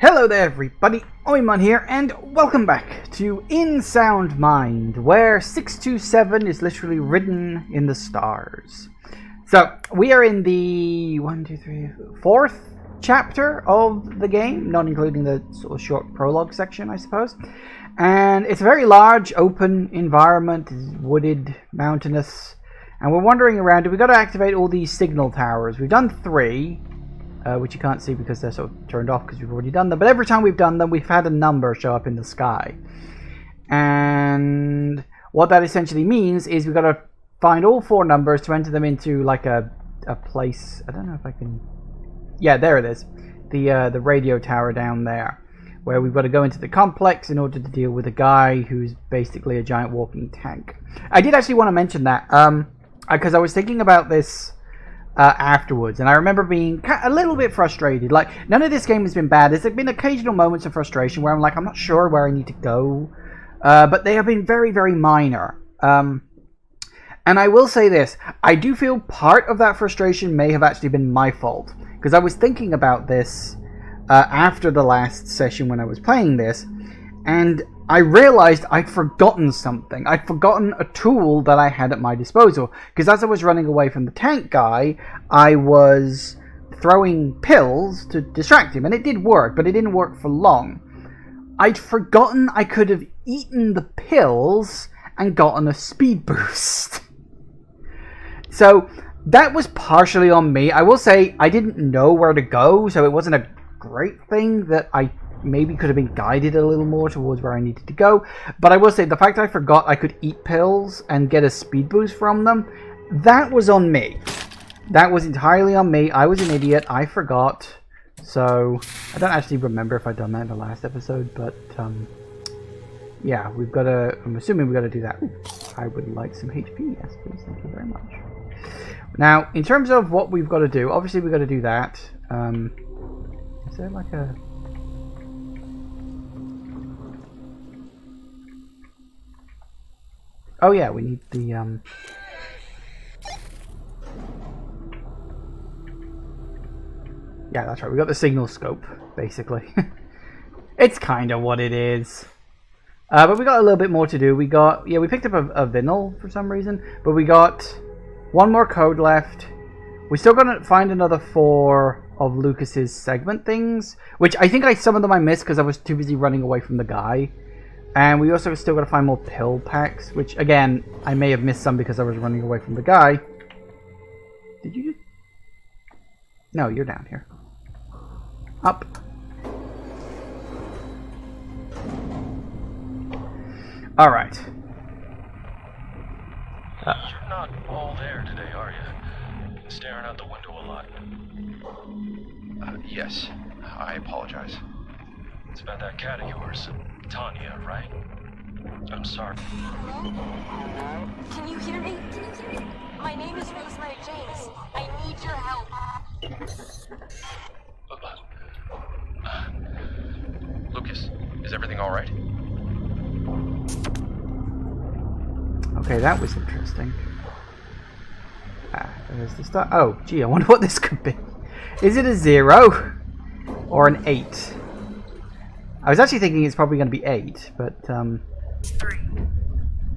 Hello there everybody, Oiman here, and welcome back to In Sound Mind, where 627 is literally written in the stars. So, we are in the 4th chapter of the game, not including the sort of short prologue section, I suppose. And it's a very large, open environment, wooded, mountainous, and we're wandering around. We've got to activate all these signal towers. We've done 3. Which you can't see because they're sort of turned off because we've already done them. But every time we've done them, we've had a number show up in the sky. And what that essentially means is we've got to find all 4 numbers to enter them into like a place. I don't know if I can... Yeah, there it is. The radio tower down there. Where we've got to go into the complex in order to deal with a guy who's basically a giant walking tank. I did actually want to mention that. Because I was thinking about this... afterwards, and I remember being a little bit frustrated. Like, none of this game has been bad. There's been occasional moments of frustration where I'm like, I'm not sure where I need to go, but they have been very, very minor. And I will say this, I do feel part of that frustration may have actually been my fault, because I was thinking about this after the last session when I was playing this, and I realized I'd forgotten something. I'd forgotten a tool that I had at my disposal. Because as I was running away from the tank guy, I was throwing pills to distract him. And it did work, but it didn't work for long. I'd forgotten I could have eaten the pills and gotten a speed boost. So that was partially on me. I will say I didn't know where to go, so it wasn't a great thing that I maybe could have been guided a little more towards where I needed to go. But I will say, the fact that I forgot I could eat pills and get a speed boost from them, that was on me. That was entirely on me. I was an idiot. I forgot. So, I don't actually remember if I'd done that in the last episode, but, yeah, we've got to... I'm assuming we've got to do that. Ooh, I would like some HP. Yes, please. Thank you very much. Now, in terms of what we've got to do, obviously we've got to do that. Is there like a... Oh yeah, we need the yeah, that's right, we got the signal scope, basically. It's kind of what it is. But we got a little bit more to do. We got, yeah, we picked up a vinyl for some reason, but we got 1 more code left. We still got to find another 4 of Lucas's segment things, which I think some of them I missed because I was too busy running away from the guy. And we also still got to find more pill packs, which, again, I may have missed some because I was running away from the guy. Did you just... No, you're down here. Up. Alright. You're not all there today, are you? Staring out the window a lot. Yes. I apologize. It's about that cat of yours, Tanya, right? I'm sorry. Can you hear me? My name is Rosemary James. I need your help. Lucas, is everything all right? Okay, that was interesting. There's the start. Oh, gee, I wonder what this could be. Is it a 0 or an 8? I was actually thinking it's probably going to be 8, but 3,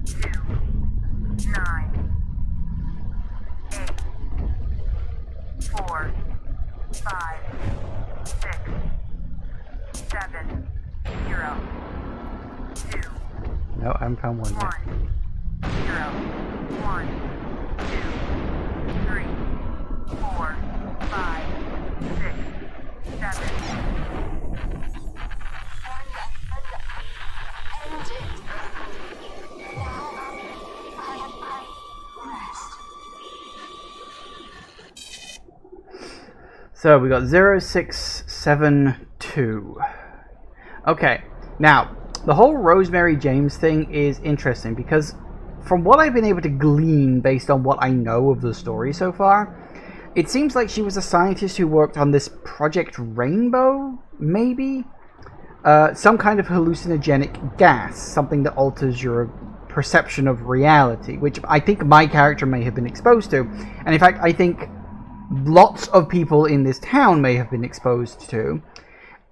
2, 9, 8, 4, 5, 6, 7, 0, 2, no, I haven't found 1 yet. 1, 0, 1, 2, 3, 4, 5, 6, 7. So we got 0672. Okay, now the whole Rosemary James thing is interesting because from what I've been able to glean based on what I know of the story so far, it seems like she was a scientist who worked on this Project Rainbow, maybe? Some kind of hallucinogenic gas, something that alters your perception of reality, which I think my character may have been exposed to. And in fact, I think lots of people in this town may have been exposed to.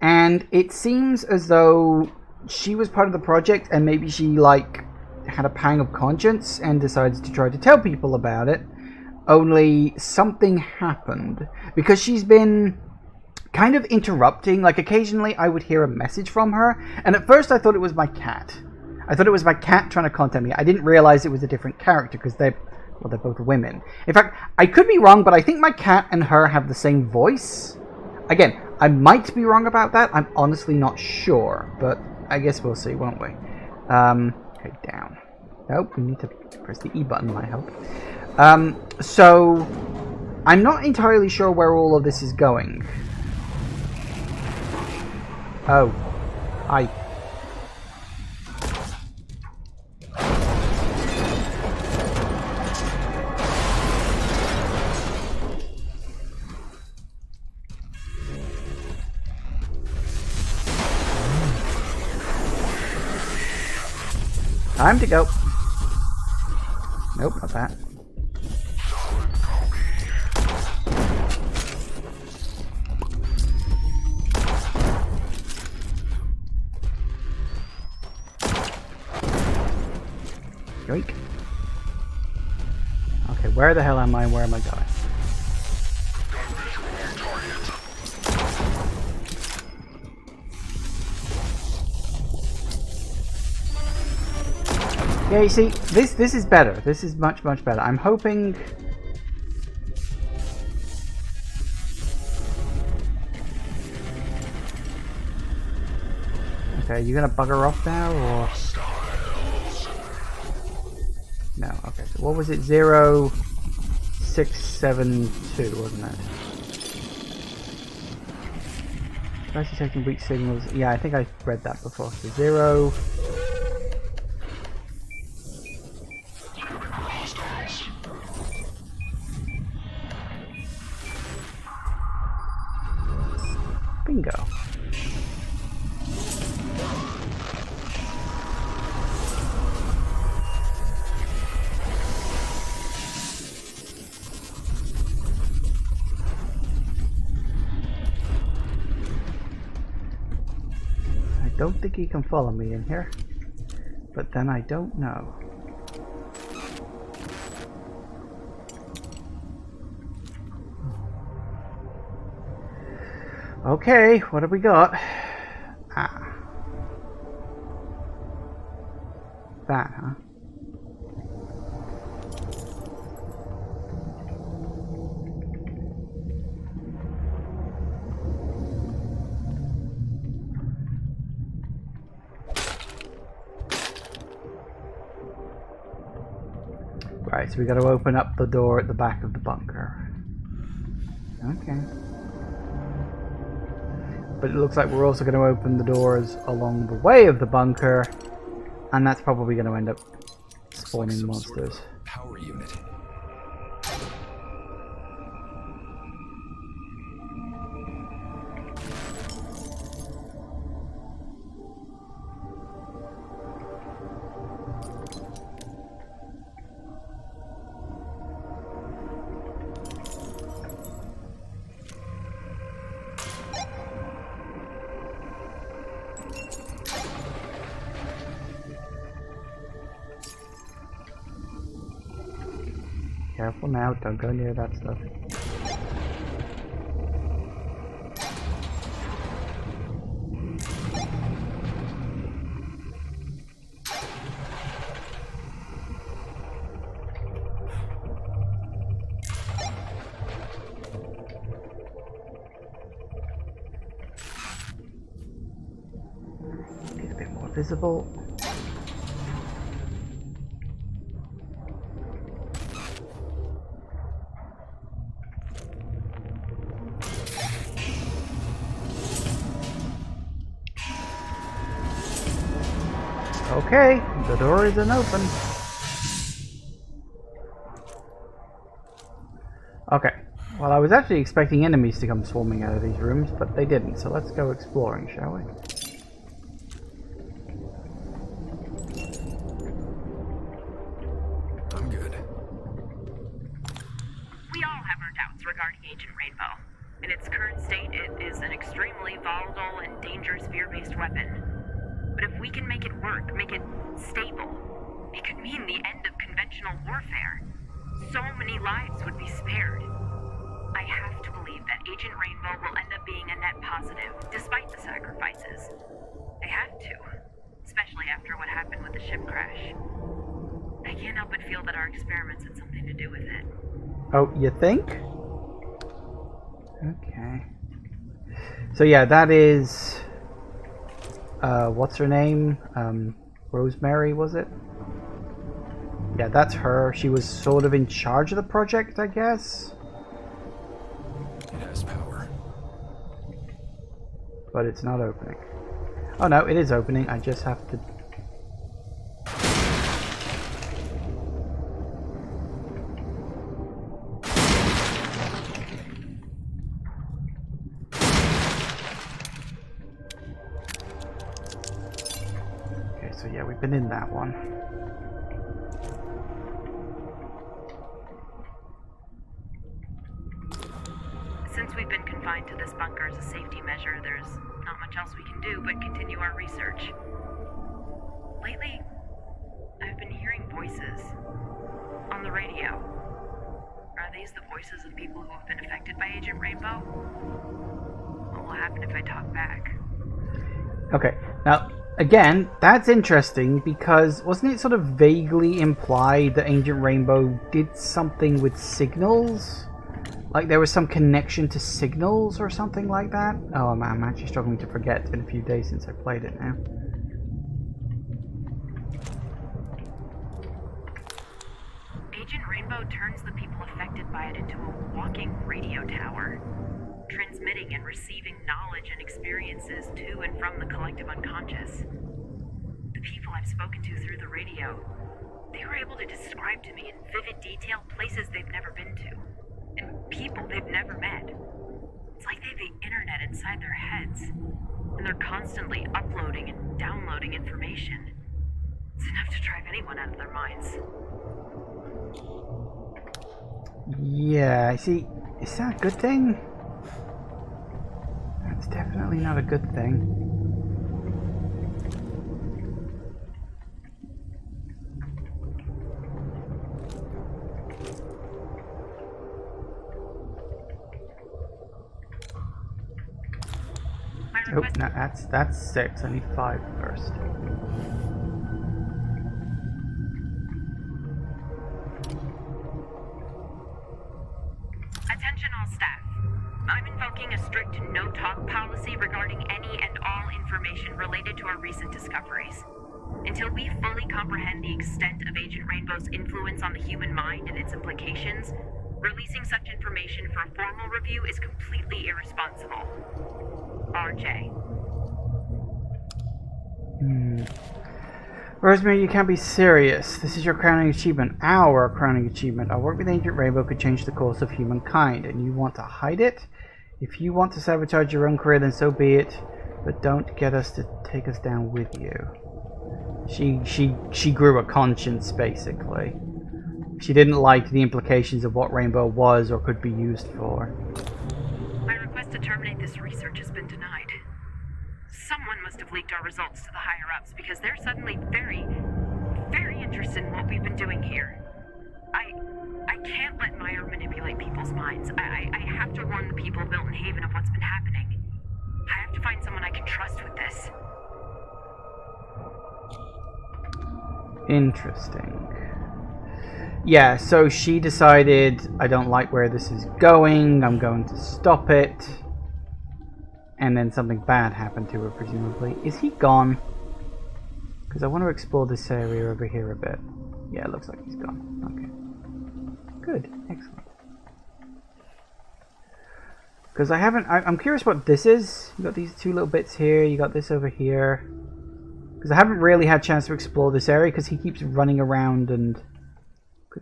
And it seems as though she was part of the project, and maybe she, like, had a pang of conscience and decided to try to tell people about it. Only something happened. Because she's been kind of interrupting. Like, occasionally I would hear a message from her. And at first I thought it was my cat. I thought it was my cat trying to contact me. I didn't realize it was a different character because they're both women. In fact, I could be wrong, but I think my cat and her have the same voice. Again, I might be wrong about that. I'm honestly not sure, but I guess we'll see, won't we? Okay, down. Nope, we need to press the E button, might help. So, I'm not entirely sure where all of this is going. Oh. Hi. Time to go. Nope, not that. Yoink. Okay, where the hell am I? Where am I going? Yeah, you see, this is better. This is much better. I'm hoping. Okay, you gonna bugger off now, or? No. Okay. So what was it? 0672, wasn't it? Device detecting weak signals. Yeah, I think I read that before. So 0. Bingo. I don't think he can follow me in here, but then I don't know. Okay, what have we got? Ah. That, huh? Right, so we got to open up the door at the back of the bunker. Okay. But it looks like we're also going to open the doors along the way of the bunker, and that's probably going to end up spawning monsters. Sort of power unit. Careful now, don't go near that stuff. Get a bit more visible. Okay, the door isn't open. Okay, well I was actually expecting enemies to come swarming out of these rooms, but they didn't, so let's go exploring, shall we? I'm good. We all have our doubts regarding Agent Rainbow. In its current state, it is an extremely volatile and air-based weapon. But if we can make it work, make it stable, it could mean the end of conventional warfare. So many lives would be spared. I have to believe that Agent Rainbow will end up being a net positive, despite the sacrifices. I have to, especially after what happened with the ship crash. I can't help but feel that our experiments had something to do with it. Oh, you think? Okay. So yeah, that is... what's her name? Rosemary, was it? Yeah, that's her. She was sort of in charge of the project, I guess. It has power. But it's not opening. Oh no, it is opening. I just have to... Okay, so yeah, we've been in that one. Since we've been confined to this bunker as a safety measure, there's not much else we can do but continue our research. Lately, I've been hearing voices on the radio. Are these the voices of people who have been affected by Agent Rainbow? What will happen if I talk back? Okay, now, again, that's interesting because wasn't it sort of vaguely implied that Agent Rainbow did something with signals? Like there was some connection to signals or something like that? Oh man, I'm actually struggling to forget. It's been a few days since I played it now. Agent Rainbow turns the people affected by it into a walking radio tower, transmitting and receiving knowledge and experiences to and from the collective unconscious. The people I've spoken to through the radio, they were able to describe to me in vivid detail places they've never been to, and people they've never met. It's like they have the internet inside their heads, and they're constantly uploading and downloading information. It's enough to drive anyone out of their minds. Yeah, I see. Is that a good thing? That's definitely not a good thing. Oh, no, that's 6. I need 5 first. Attention all staff. I'm invoking a strict no-talk policy regarding any and all information related to our recent discoveries. Until we fully comprehend the extent of Agent Rainbow's influence on the human mind and its implications, releasing such information for a formal review is completely irresponsible. RJ. Rosemary, you can't be serious. This is your crowning achievement. Our crowning achievement. Our work with Agent Rainbow could change the course of humankind, and you want to hide it? If you want to sabotage your own career, then so be it. But don't get us to take us down with you. She grew a conscience, basically. She didn't like the implications of what Rainbow was or could be used for. My request to terminate this research has been denied. Someone must have leaked our results to the higher-ups because they're suddenly very, very interested in what we've been doing here. I can't let Meyer manipulate people's minds. I have to warn the people of Milton Haven of what's been happening. I have to find someone I can trust with this. Interesting. Yeah, so she decided, I don't like where this is going, I'm going to stop it. And then something bad happened to her, presumably. Is he gone? Because I want to explore this area over here a bit. Yeah, it looks like he's gone. Okay. Good. Excellent. Because I'm curious what this is. You got these 2 little bits here, you got this over here. Because I haven't really had a chance to explore this area because he keeps running around and...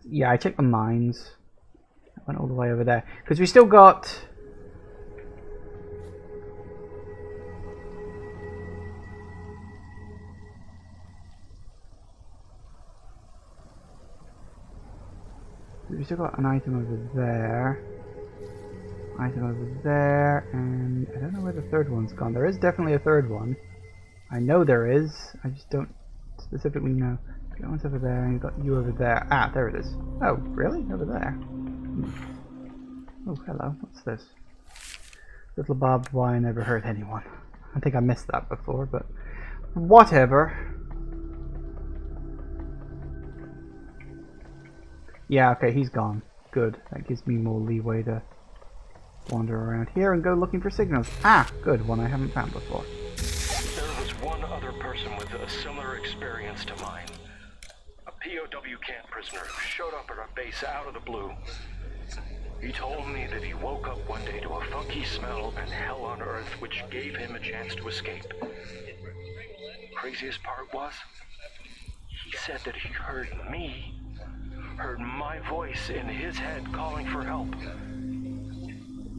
Yeah, I checked the mines. I went all the way over there. Because we still got... We still got an item over there. Item over there. And I don't know where the third one's gone. There is definitely a third one. I know there is. I just don't specifically know. That one's over there, and you've got you over there. Ah, there it is. Oh, really? Over there? Oh, hello. What's this? Little barbed wire never hurt anyone. I think I missed that before, but whatever. Yeah, okay, he's gone. Good. That gives me more leeway to wander around here and go looking for signals. Ah, good. One I haven't found before. There was one other person with a similar experience to mine. A POW camp prisoner who showed up at our base out of the blue. He told me that he woke up one day to a funky smell and hell on earth which gave him a chance to escape. Craziest part was, he said that he heard me, heard my voice in his head calling for help.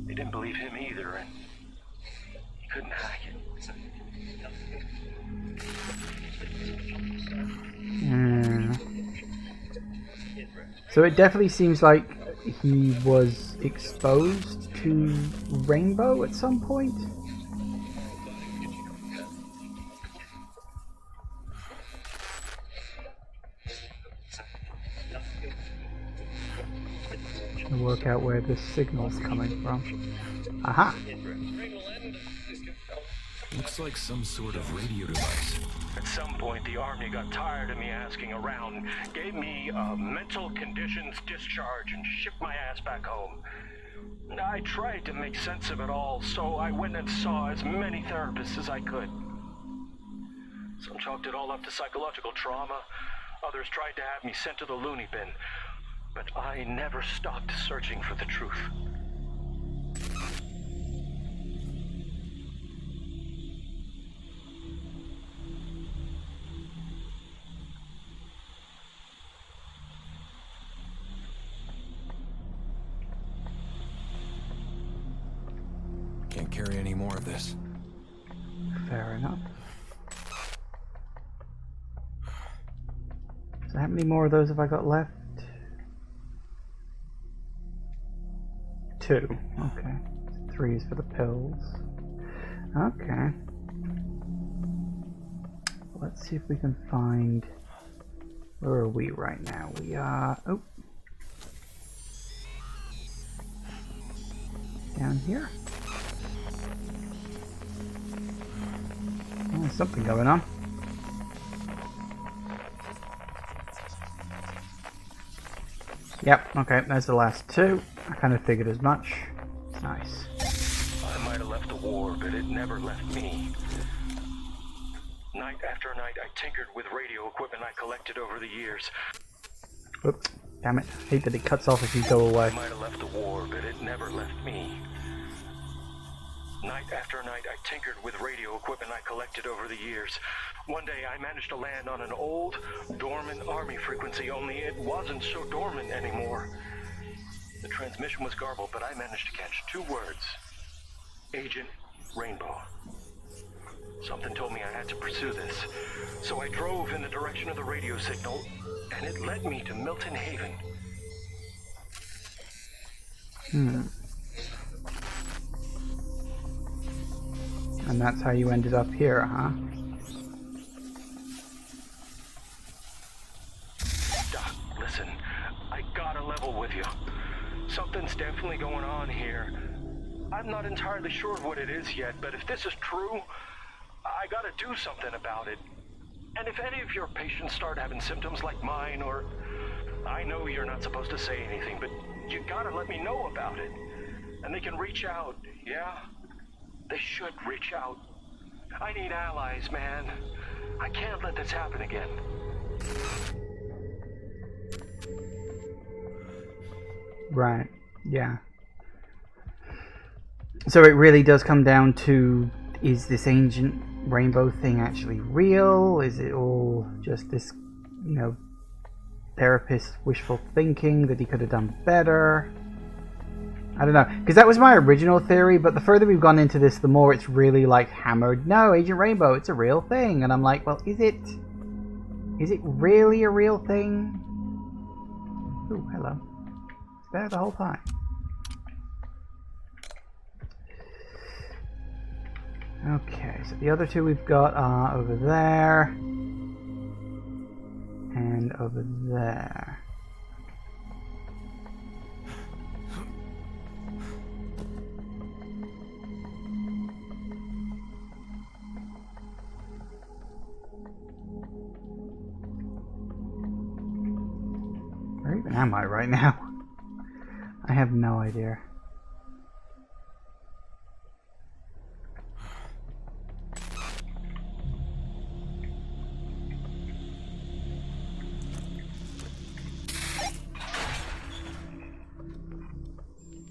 They didn't believe him either, and he couldn't hack it. So it definitely seems like he was exposed to Rainbow at some point. Trying to work out where this signal's coming from. Aha! Looks like some sort of radio device. At some point, the Army got tired of me asking around, gave me a mental conditions discharge, and shipped my ass back home. I tried to make sense of it all, so I went and saw as many therapists as I could. Some chalked it all up to psychological trauma. Others tried to have me sent to the loony bin. But I never stopped searching for the truth. Can't carry any more of this. Fair enough. So how many more of those have I got left? 2. Okay. 3 is for the pills. Okay. Let's see if we can find... Where are we right now? We are... Oh. Down here. Oh, there's something going on. Yep, okay, there's the last 2. I kind of figured as much. Nice. I might have left the war, but it never left me. Night after night, I tinkered with radio equipment I collected over the years. Oops, damn it. I hate that it cuts off if you go away. I might have left the war, but it never left me. Night after night, I tinkered with radio equipment I collected over the years. One day, I managed to land on an old, dormant Army frequency, only it wasn't so dormant anymore. The transmission was garbled, but I managed to catch 2 words. Agent Rainbow. Something told me I had to pursue this, so I drove in the direction of the radio signal, and it led me to Milton Haven. And that's how you ended up here, huh? Doc, listen, I gotta level with you. Something's definitely going on here. I'm not entirely sure what it is yet, but if this is true, I gotta do something about it. And if any of your patients start having symptoms like mine, or... I know you're not supposed to say anything, but you gotta let me know about it. And they can reach out, yeah? They should reach out. I need allies, man. I can't let this happen again. Right, yeah. So it really does come down to, is this ancient rainbow thing actually real? Is it all just this, you know, therapist wishful thinking that he could have done better? I don't know, because that was my original theory, but the further we've gone into this, the more it's really like hammered, no, Agent Rainbow, it's a real thing. And I'm like, well, is it really a real thing? Ooh, hello. It's there the whole time. Okay, so the other two we've got are over there and over there. Where even am I right now? I have no idea.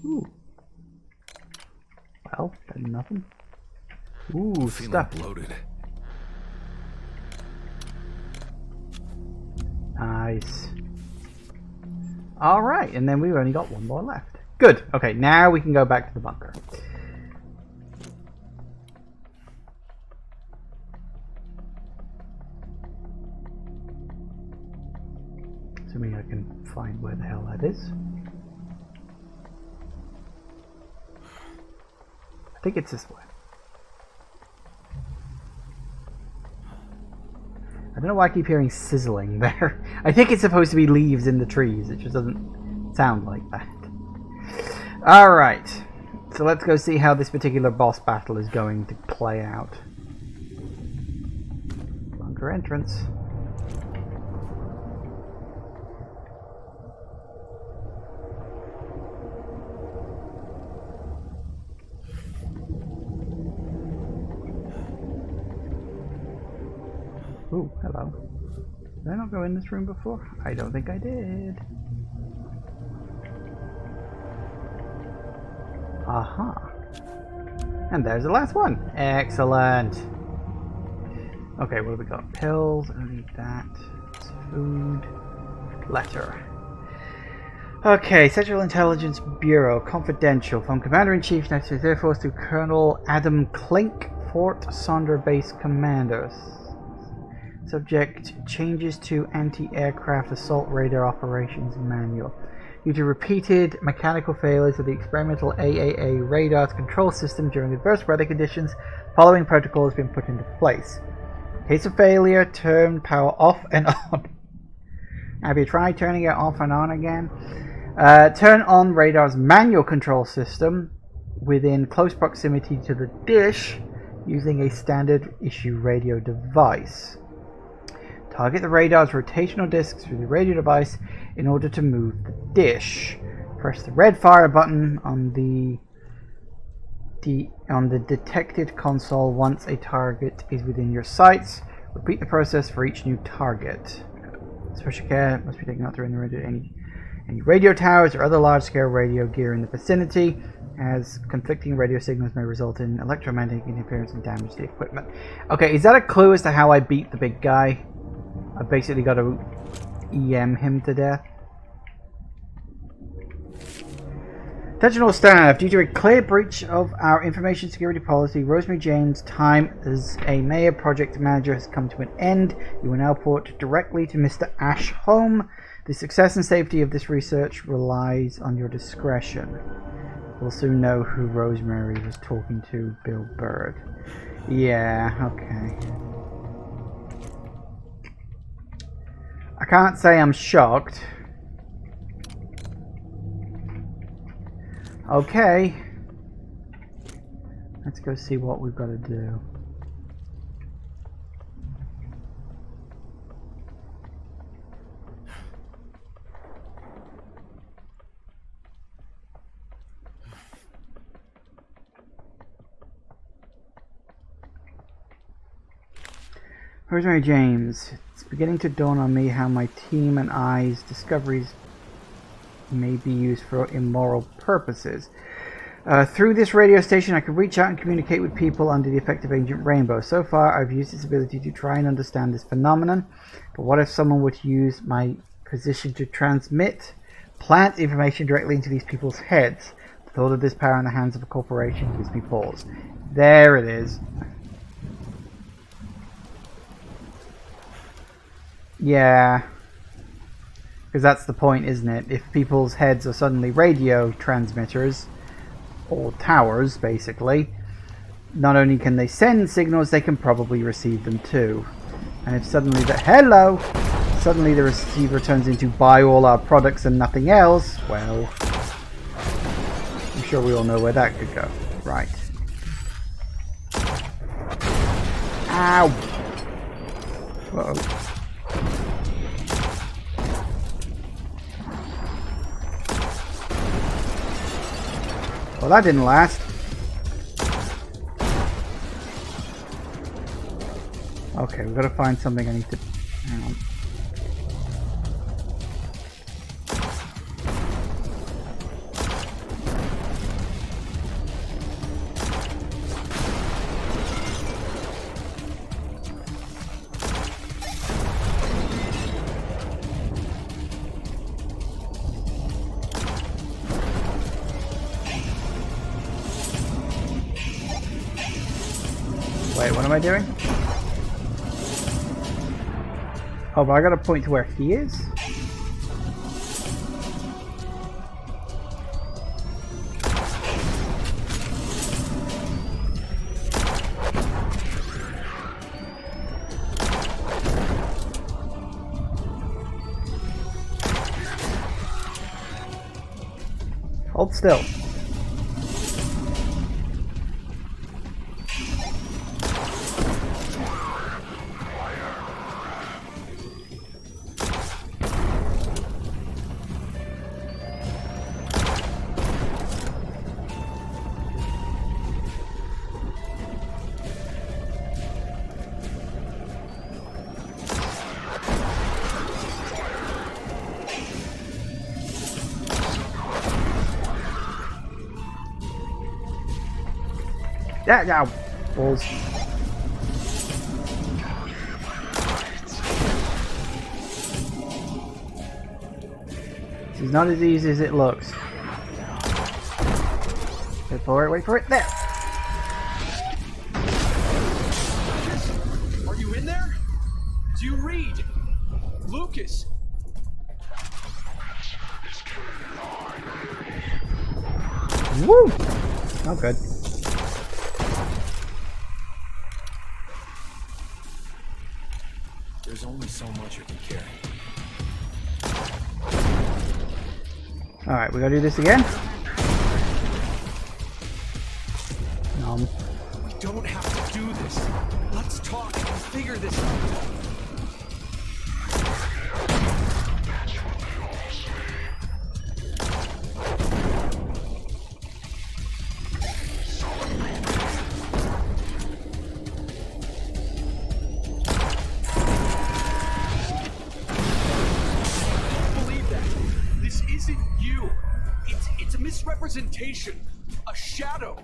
Ooh. Well, better than nothing. Ooh, Feeling stuff. bloated. Nice. Alright, and then we've only got one more left. Good. Okay, now we can go back to the bunker. Assuming I can find where the hell that is. I think it's this way. I don't know why I keep hearing sizzling there. I think it's supposed to be leaves in the trees. It just doesn't sound like that. Alright. So let's go see how this particular boss battle is going to play out. Bunker entrance. Ooh, hello. Did I not go in this room before? I don't think I did. Aha. And there's the last one. Excellent. Okay, what have we got? Pills. I don't need that. It's food. Letter. Okay, Central Intelligence Bureau. Confidential. From Commander-in-Chief, United States Air Force to Colonel Adam Klink, Fort Sonder Base Commander. Subject changes to anti-aircraft assault radar operations manual. Due to repeated mechanical failures of the experimental AAA radar control system during adverse weather conditions, the following protocol has been put into place. In case of failure, turn power off and on. Have you tried turning it off and on again? Turn on radar's manual control system within close proximity to the dish using a standard issue radio device. Target the radar's rotational discs through the radio device in order to move the dish. Press the red fire button on the detected console once a target is within your sights. Repeat the process for each new target. Special care must be taken not to radio any radio towers or other large-scale radio gear in the vicinity, as conflicting radio signals may result in electromagnetic interference and damage to the equipment. Okay, is that a clue as to how I beat the big guy? I basically got to EM him to death. Attention all staff, due to a clear breach of our information security policy, Rosemary James' time as a mayor project manager has come to an end. You will now report directly to Mr. Ashholm. The success and safety of this research relies on your discretion. We'll soon know who Rosemary was talking to, Bill Bird. Yeah, okay. I can't say I'm shocked. Okay. Let's go see what we've got to do. Rosemary James. It's beginning to dawn on me how my team and I's discoveries may be used for immoral purposes. Through this radio station, I can reach out and communicate with people under the effect of Agent Rainbow. So far, I've used this ability to try and understand this phenomenon. But what if someone were to use my position to plant information directly into these people's heads? The thought of this power in the hands of a corporation gives me pause. There it is. Yeah. Because that's the point, isn't it? If people's heads are suddenly radio transmitters, or towers, basically, not only can they send signals, they can probably receive them too. And if suddenly suddenly the receiver turns into buy all our products and nothing else, well, I'm sure we all know where that could go. Right. Ow! Uh-oh. Well, that didn't last. Okay, we've got to find something I need to... Hang on. Wait, what am I doing? Oh, but I gotta point to where he is? Hold still. Yeah, balls. This is not as easy as it looks. Wait for it, wait for it, there! Are you in there? Do you read? Lucas! Woo! Oh, good. There's only so much you can carry. Alright, we gotta do this again. We don't have to do this. Let's talk and figure this out. It's a misrepresentation, a shadow.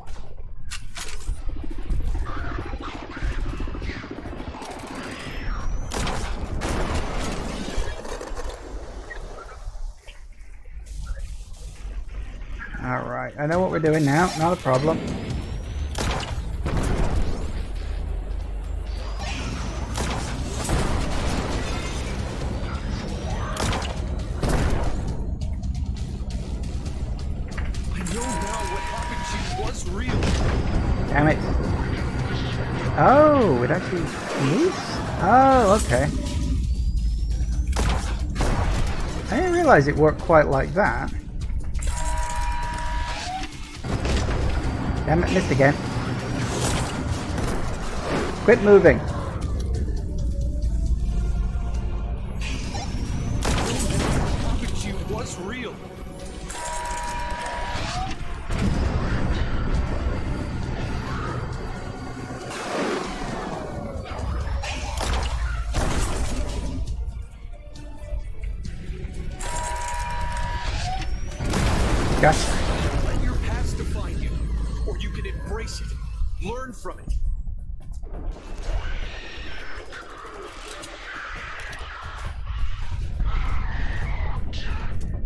Alright, I know what we're doing now, not a problem. Damn it. Oh, it actually moves? Oh, okay. I didn't realize it worked quite like that. Damn it, missed again. Quit moving. What was real? Gotcha. Let your past define you, or you can embrace it, learn from it.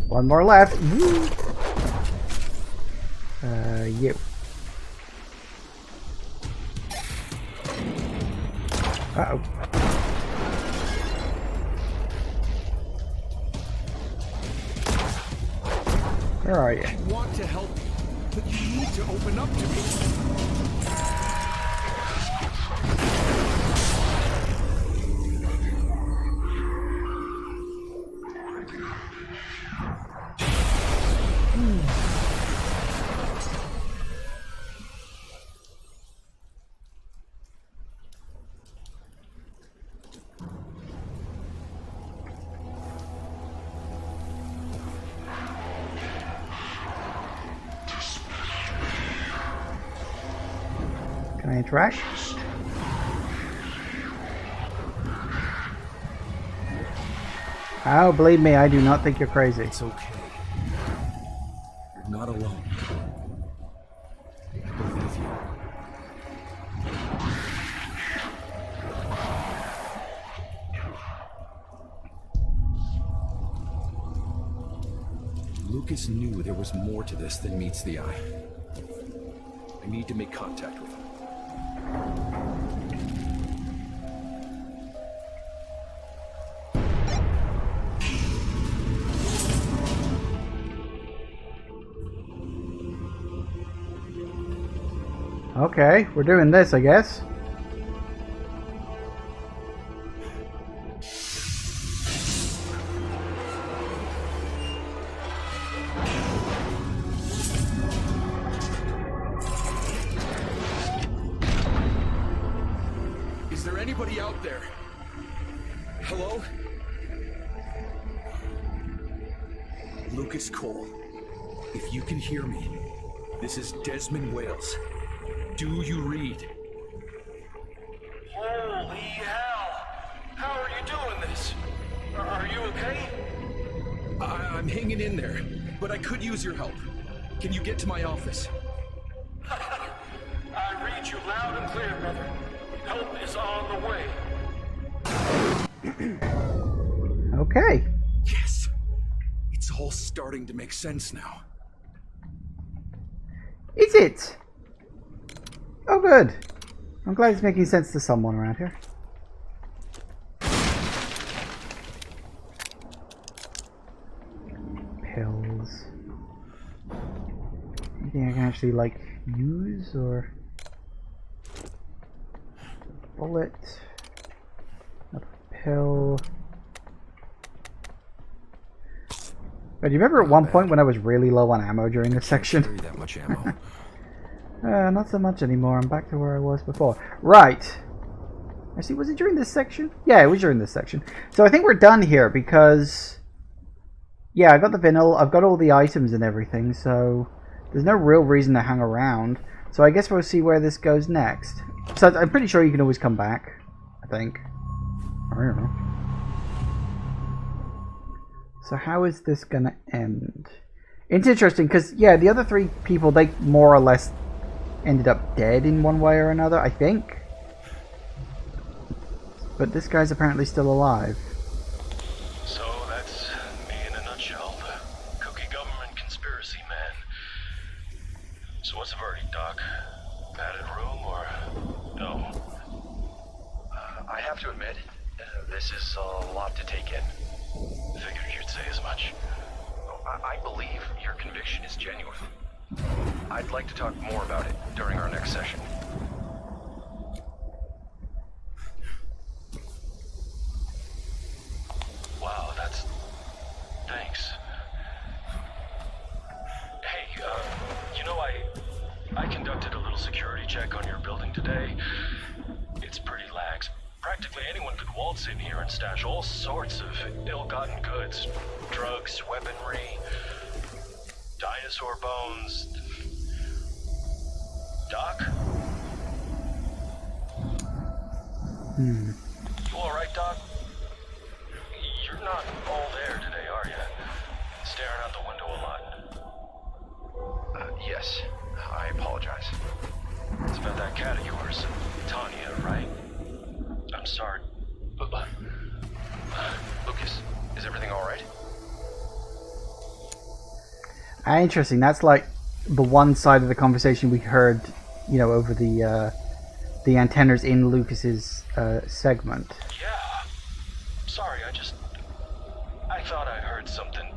One more left. You. Uh-oh. Where are you? I want to help you, but you need to open up to me. Any trash? Oh, believe me, I do not think you're crazy. It's okay. You're not alone. I believe you. Lucas knew there was more to this than meets the eye. I need to make contact with him. Okay, we're doing this, I guess. Is there anybody out there? Hello? Lucas Cole, if you can hear me, this is Desmond Wales. Do you read? Holy hell! How are you doing this? Are you okay? I'm hanging in there, but I could use your help. Can you get to my office? I read you loud and clear, brother. Help is on the way. Okay. Yes. It's all starting to make sense now. Is it? Oh, good. I'm glad it's making sense to someone around here. Pills. Anything I can actually, like, use, or... Bullet. A pill. But do you remember at one point when I was really low on ammo during this section? Carry that much ammo. Not so much anymore. I'm back to where I was before. Right. Actually, was it during this section? Yeah, it was during this section. So I think we're done here because... Yeah, I got the vinyl. I've got all the items and everything, so... There's no real reason to hang around. So I guess we'll see where this goes next. So I'm pretty sure you can always come back. I think. I don't know. So how is this gonna end? It's interesting because, yeah, the other three people, they more or less ended up dead in one way or another, I think. But this guy's apparently still alive. So that's me in a nutshell, the cookie government conspiracy man. So what's the verdict, Doc? Padded room or no? I have to admit, this is a lot to take in. Figured you'd say as much. I believe your conviction is genuine. I'd like to talk more about it during our next session. Wow, that's... Thanks. Hey, you know, I conducted a little security check on your building today. It's pretty lax. Practically anyone could waltz in here and stash all sorts of ill-gotten goods. Drugs, weaponry, dinosaur bones. Doc? You alright, Doc? You're not all there today, are you? Staring out the window a lot. Yes, I apologize. It's about that cat of yours, Tanya, right? I'm sorry. Lucas, is everything alright? Interesting. That's like the one side of the conversation we heard, you know, over the antennas in Lucas's segment. Yeah. Sorry, I thought I heard something.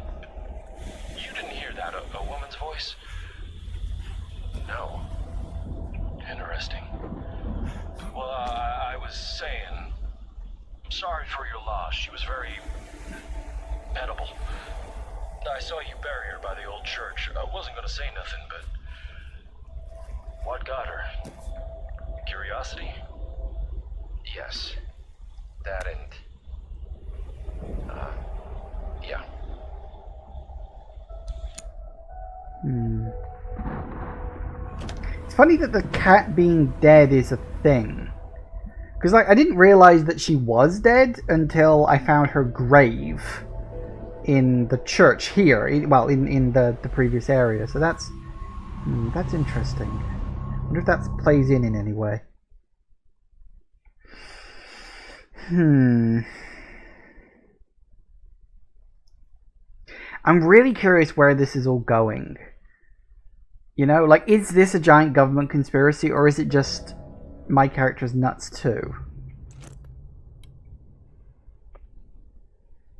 You didn't hear that, a woman's voice? No. Interesting. Well, I was saying, I'm sorry for your loss. She was very edible. I saw you bury her by the old church. I wasn't going to say nothing, but what got her? Curiosity? Yes. That and... yeah. It's funny that the cat being dead is a thing. Because, like, I didn't realize that she was dead until I found her grave in the church here. In the previous area. So that's interesting. I wonder if that plays in any way. I'm really curious where this is all going. You know, like, is this a giant government conspiracy, or is it just my character's nuts too?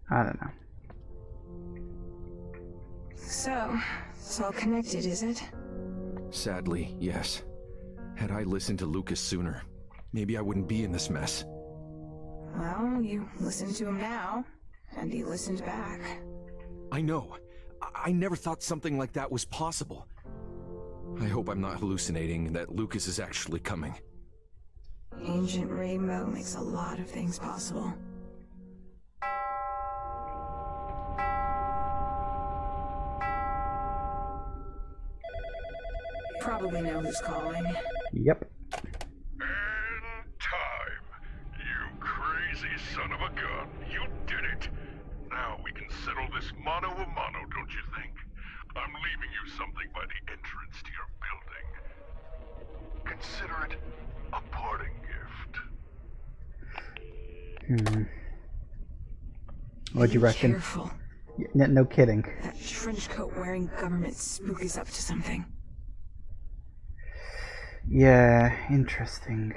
I don't know. So, it's all connected, is it? Sadly, yes. Had I listened to Lucas sooner, maybe I wouldn't be in this mess. Well, you listen to him now, and he listened back. I know. I never thought something like that was possible. I hope I'm not hallucinating and that Lucas is actually coming. Ancient Rainbow makes a lot of things possible. You probably know who's calling. Yep. And time. You crazy son of a gun. You did it. Now we can settle this mano a mano, don't you think? I'm leaving you something by the entrance to your building. Consider it a parting gift. What'd you reckon? Careful. No kidding. That trench coat wearing government spook is up to something. Yeah, interesting.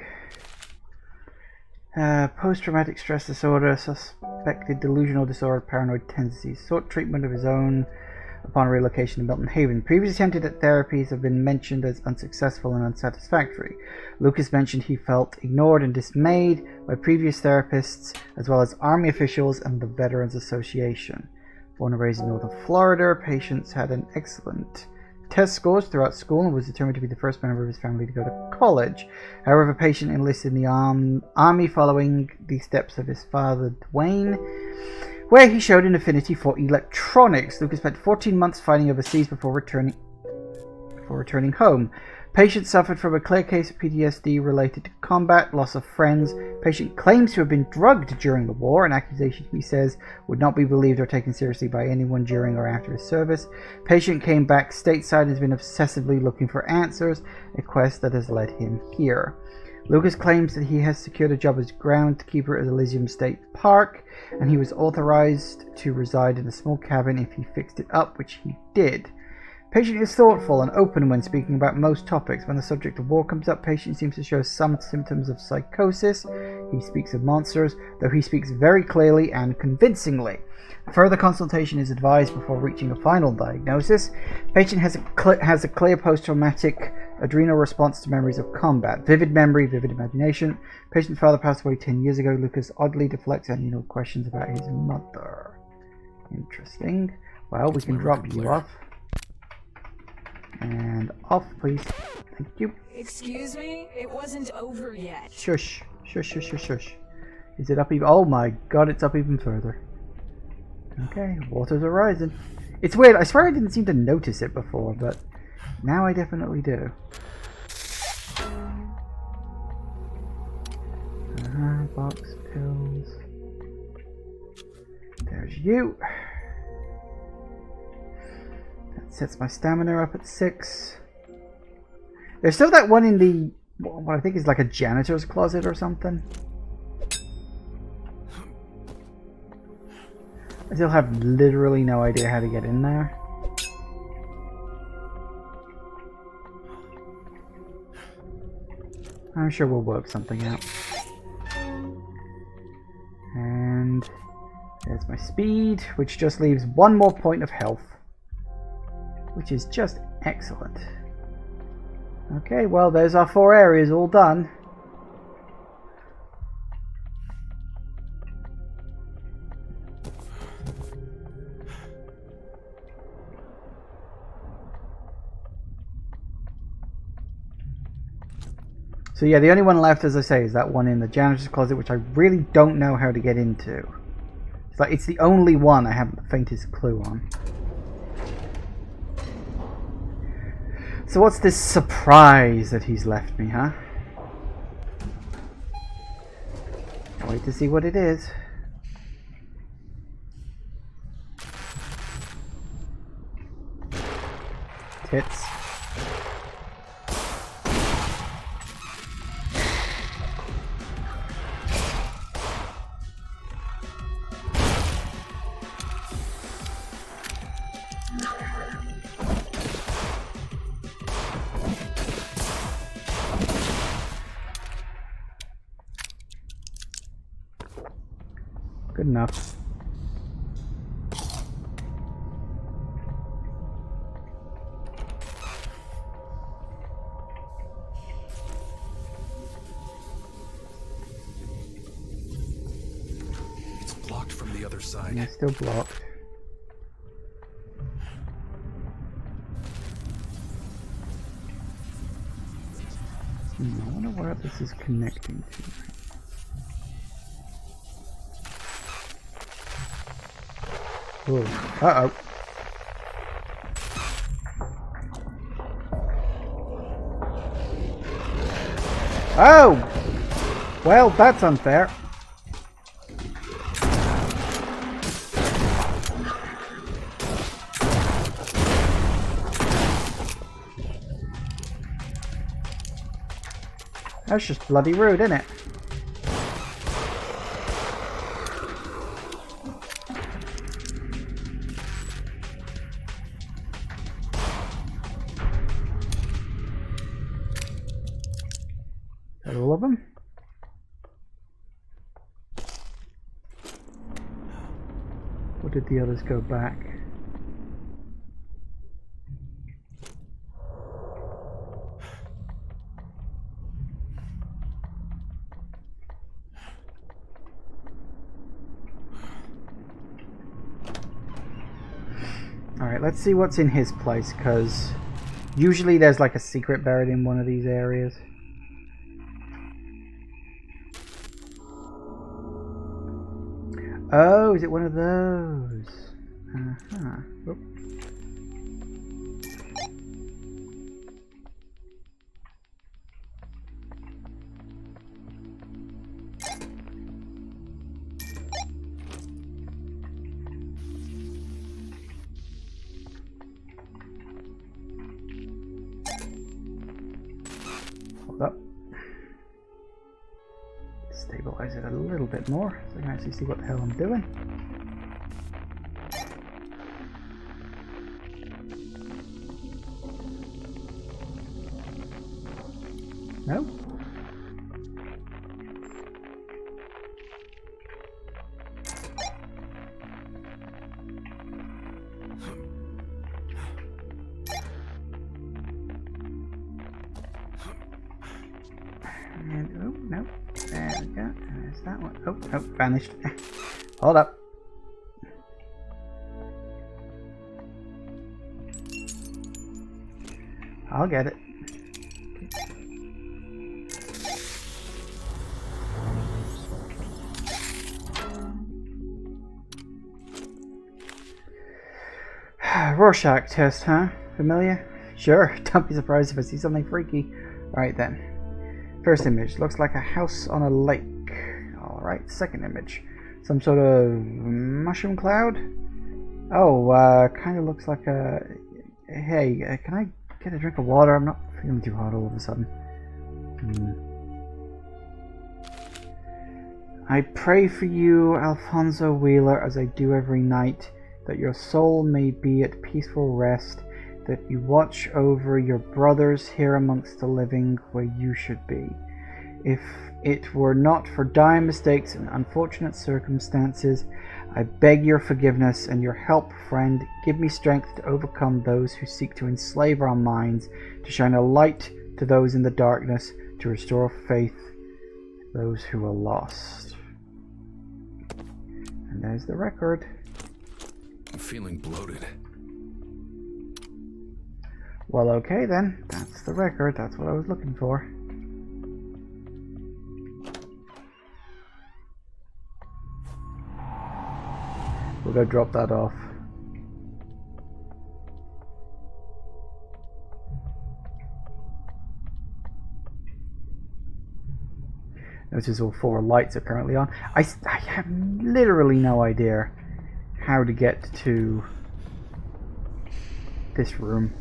Post-traumatic stress disorder, suspected delusional disorder, paranoid tendencies, sought treatment of his own upon relocation to Milton Haven. Previous attempted at therapies have been mentioned as unsuccessful and unsatisfactory. Lucas mentioned he felt ignored and dismayed by previous therapists, as well as Army officials and the Veterans Association. Born and raised in northern Florida, Patience had an excellent test scores throughout school and was determined to be the first member of his family to go to college. However, Patient enlisted in the Army following the steps of his father, Dwayne, where he showed an affinity for electronics. Lucas spent 14 months fighting overseas before returning home. Patient suffered from a clear case of PTSD related to combat, loss of friends. Patient claims to have been drugged during the war, an accusation he says would not be believed or taken seriously by anyone during or after his service. Patient came back stateside and has been obsessively looking for answers, a quest that has led him here. Lucas claims that he has secured a job as groundskeeper at Elysium State Park, and he was authorized to reside in a small cabin if he fixed it up, which he did. Patient is thoughtful and open when speaking about most topics. When the subject of war comes up, Patient seems to show some symptoms of psychosis. He speaks of monsters, though he speaks very clearly and convincingly. Further consultation is advised before reaching a final diagnosis. Patient has a clear post-traumatic adrenal response to memories of combat. Vivid memory, vivid imagination. Patient's father passed away 10 years ago. Lucas oddly deflects any questions about his mother. Interesting. Well, we can drop you off. And off, please. Thank you. Excuse me? It wasn't over yet. Shush. Shush, shush, shush, shush. Is it up even? Oh my god, it's up even further. Okay, waters are rising. It's weird, I swear I didn't seem to notice it before, but now I definitely do. Box pills. There's you. That sets my stamina up at 6. There's still that one in the, what I think is like a janitor's closet or something. I still have literally no idea how to get in there. I'm sure we'll work something out. And there's my speed, which just leaves 1 more point of health, which is just excellent. Okay, well, there's our 4 areas all done. So yeah, the only one left, as I say, is that one in the janitor's closet, which I really don't know how to get into. It's like, it's the only one I haven't the faintest clue on. So what's this surprise that he's left me, huh? Wait to see what it is. Tits. Good enough. It's blocked from the other side. Yeah, still blocked. I wonder where this is connecting to. Ooh. Uh-oh. Oh! Well, that's unfair. That's just bloody rude, isn't it? All of them? Or did the others go back? Alright, let's see what's in his place, because usually there's like a secret buried in one of these areas. Oh, is it one of those? Uh-huh. Oop. Hold up. Stabilize it a little bit more so I can actually see what the hell I'm doing. No? And, oh, no. There we go. There's that one. Oh, oh, vanished. Hold up. I'll get it. Rorschach test, huh? Familiar? Sure, don't be surprised if I see something freaky. Alright then. First image, looks like a house on a lake. Alright, second image. Some sort of mushroom cloud? Oh, kinda looks like a... Hey, can I get a drink of water? I'm not feeling too hot all of a sudden. I pray for you, Alfonso Wheeler, as I do every night, that your soul may be at peaceful rest, that you watch over your brothers here amongst the living where you should be. If it were not for dire mistakes and unfortunate circumstances, I beg your forgiveness and your help, friend. Give me strength to overcome those who seek to enslave our minds, to shine a light to those in the darkness, to restore faith to those who are lost. And there's the record. I'm feeling bloated. Well, okay then. That's the record. That's what I was looking for. We'll go drop that off. This is all 4 lights are currently on. I have literally no idea how to get to this room.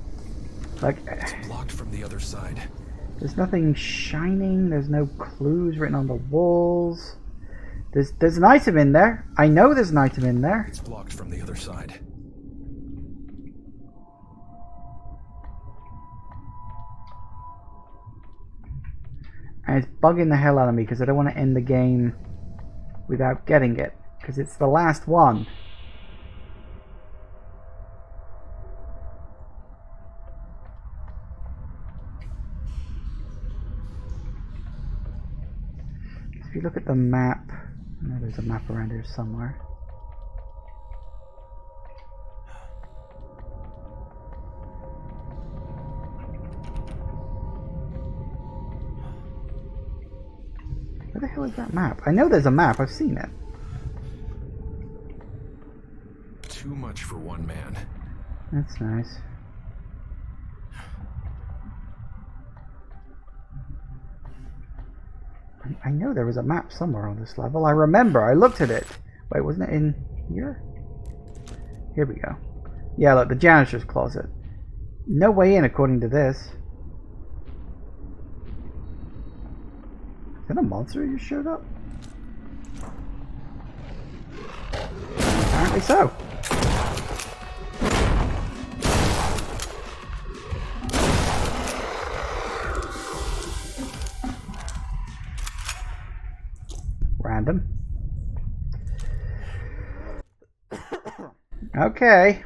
Like, It's blocked from the other side. there's nothing shining. There's no clues written on the walls. There's an item in there. I know there's an item in there. It's blocked from the other side. And it's bugging the hell out of me because I don't want to end the game without getting it. Because it's the last one. If you look at the map, I know there's a map around here somewhere. Where the hell is that map? I know there's a map, I've seen it. Too much for one man. That's nice. I know there was a map somewhere on this level. I remember, I looked at it. Wait, wasn't it in here? Here we go. Yeah, look, the janitor's closet. No way in according to this. Is that a monster who just showed up? Apparently so. Random. Okay.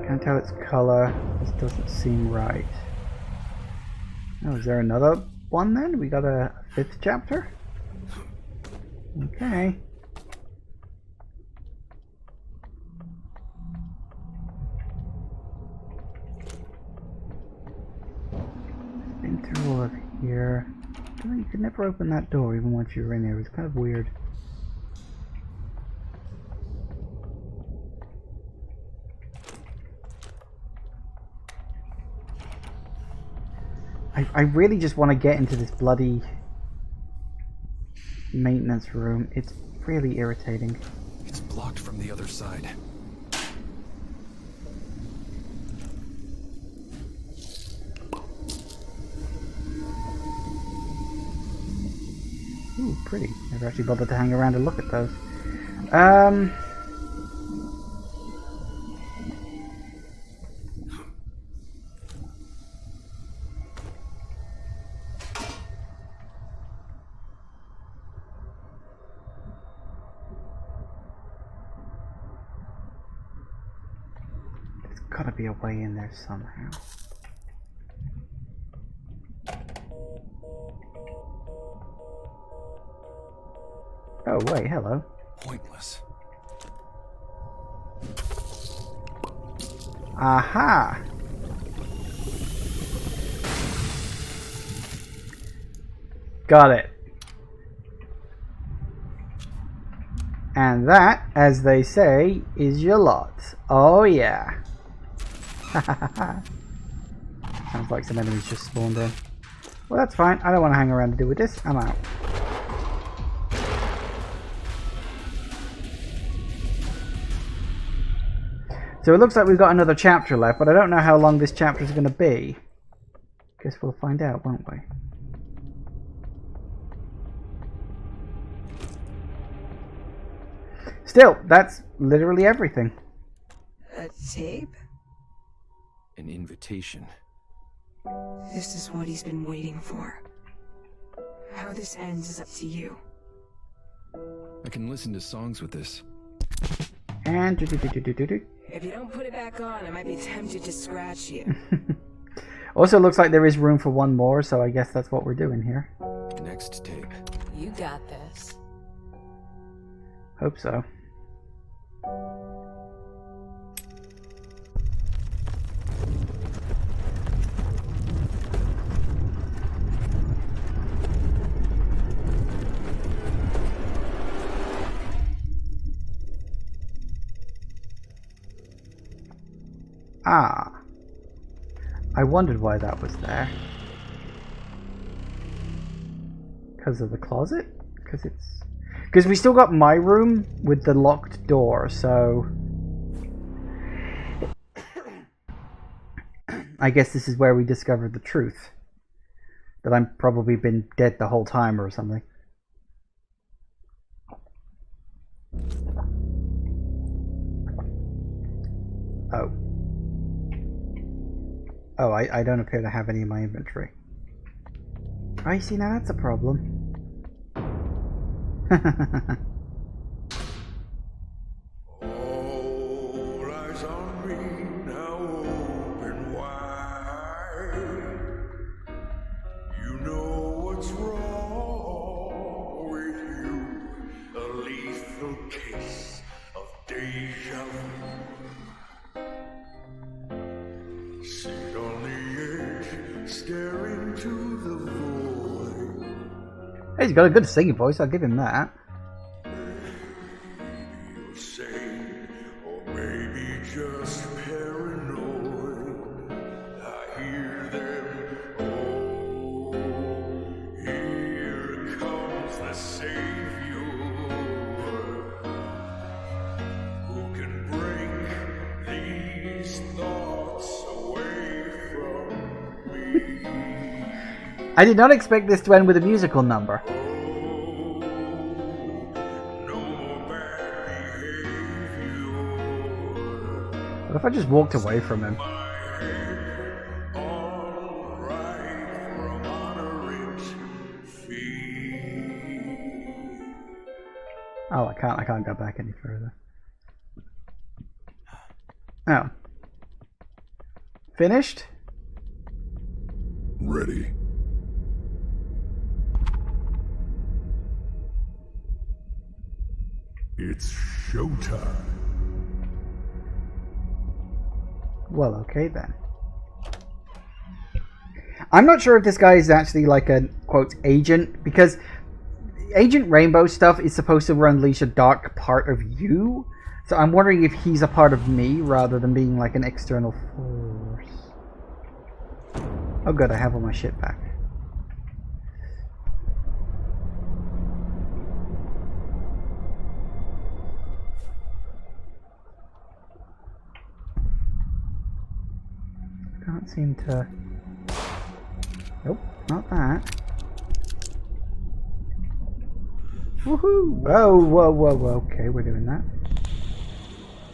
Can't tell its color. This doesn't seem right. Oh, is there another one then? We got a 5th chapter? Okay. Been through all of here. You could never open that door even once you were in there. It was kind of weird. I really just want to get into this bloody maintenance room. It's really irritating. It's blocked from the other side. Ooh, pretty. Never actually bothered to hang around and look at those. Gotta be a way in there somehow. Oh wait, hello. Pointless. Aha! Got it. And that, as they say, is your lot. Oh yeah. Sounds like some enemies just spawned in. Well, that's fine. I don't want to hang around to deal with this. I'm out. So it looks like we've got another chapter left, but I don't know how long this chapter is going to be. Guess we'll find out, won't we? Still, that's literally everything. A tape? An invitation. This is what he's been waiting for. How this ends is up to you. I can listen to songs with this. And If you don't put it back on, I might be tempted to scratch you. Also, looks like there is room for one more, so I guess that's what we're doing here. Next tape. You got this. Hope so. Ah. I wondered why that was there. Because of the closet? Because we still got my room with the locked door, so... I guess this is where we discovered the truth. That I've probably been dead the whole time or something. Oh. Oh, I don't appear to have any in my inventory. I see, now that's a problem. All eyes on me now, open wide. You know what's wrong with you. A lethal case of deja vu. Sit on the edge, staring into the void. Hey, he's got a good singing voice, I'll give him that. You're sane, or maybe just paranoid. I hear them. Oh, here comes the Savior. Who can break these thoughts away from me? I did not expect this to end with a musical number. What if I just walked away from him? Oh, I can't go back any further. Oh. Finished? Ready. It's showtime. Well, okay then. I'm not sure if this guy is actually like a, quote, agent, because Agent Rainbow stuff is supposed to unleash a dark part of you. So I'm wondering if he's a part of me rather than being like an external force. Oh good, I have all my shit back. Can't seem to... Nope, not that. Woohoo! Oh, whoa, okay, we're doing that.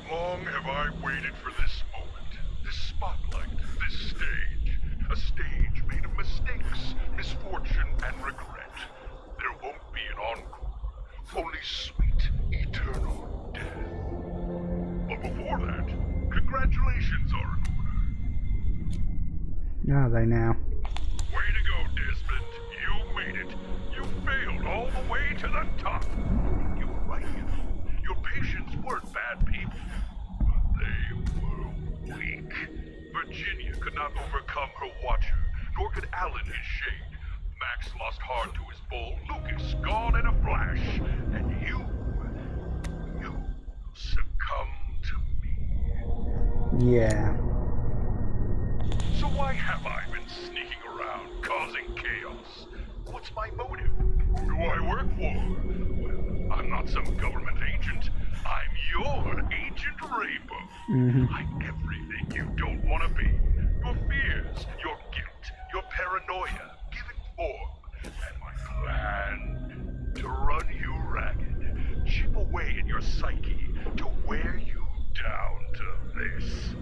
Long have I waited for this moment, this spotlight, this stage. A stage made of mistakes, misfortune, and regret. There won't be an encore, only sweet, eternal death. But before that, congratulations are in order. Are they now? Way to go, Desmond. You made it. You failed all the way to the top. You were right. Your patients weren't bad people. They were weak. Virginia could not overcome her watcher, nor could Alan his shade. Max lost heart to his bull. Lucas gone in a flash. And you succumbed to me. Yeah. So why have I been sneaking around, causing chaos? What's my motive? Who do I work for? Well, I'm not some government agent. I'm your Agent Rainbow. I'm everything you don't want to be. Your fears, your guilt, your paranoia, giving form. And my plan, to run you ragged, chip away in your psyche, to wear you down to this.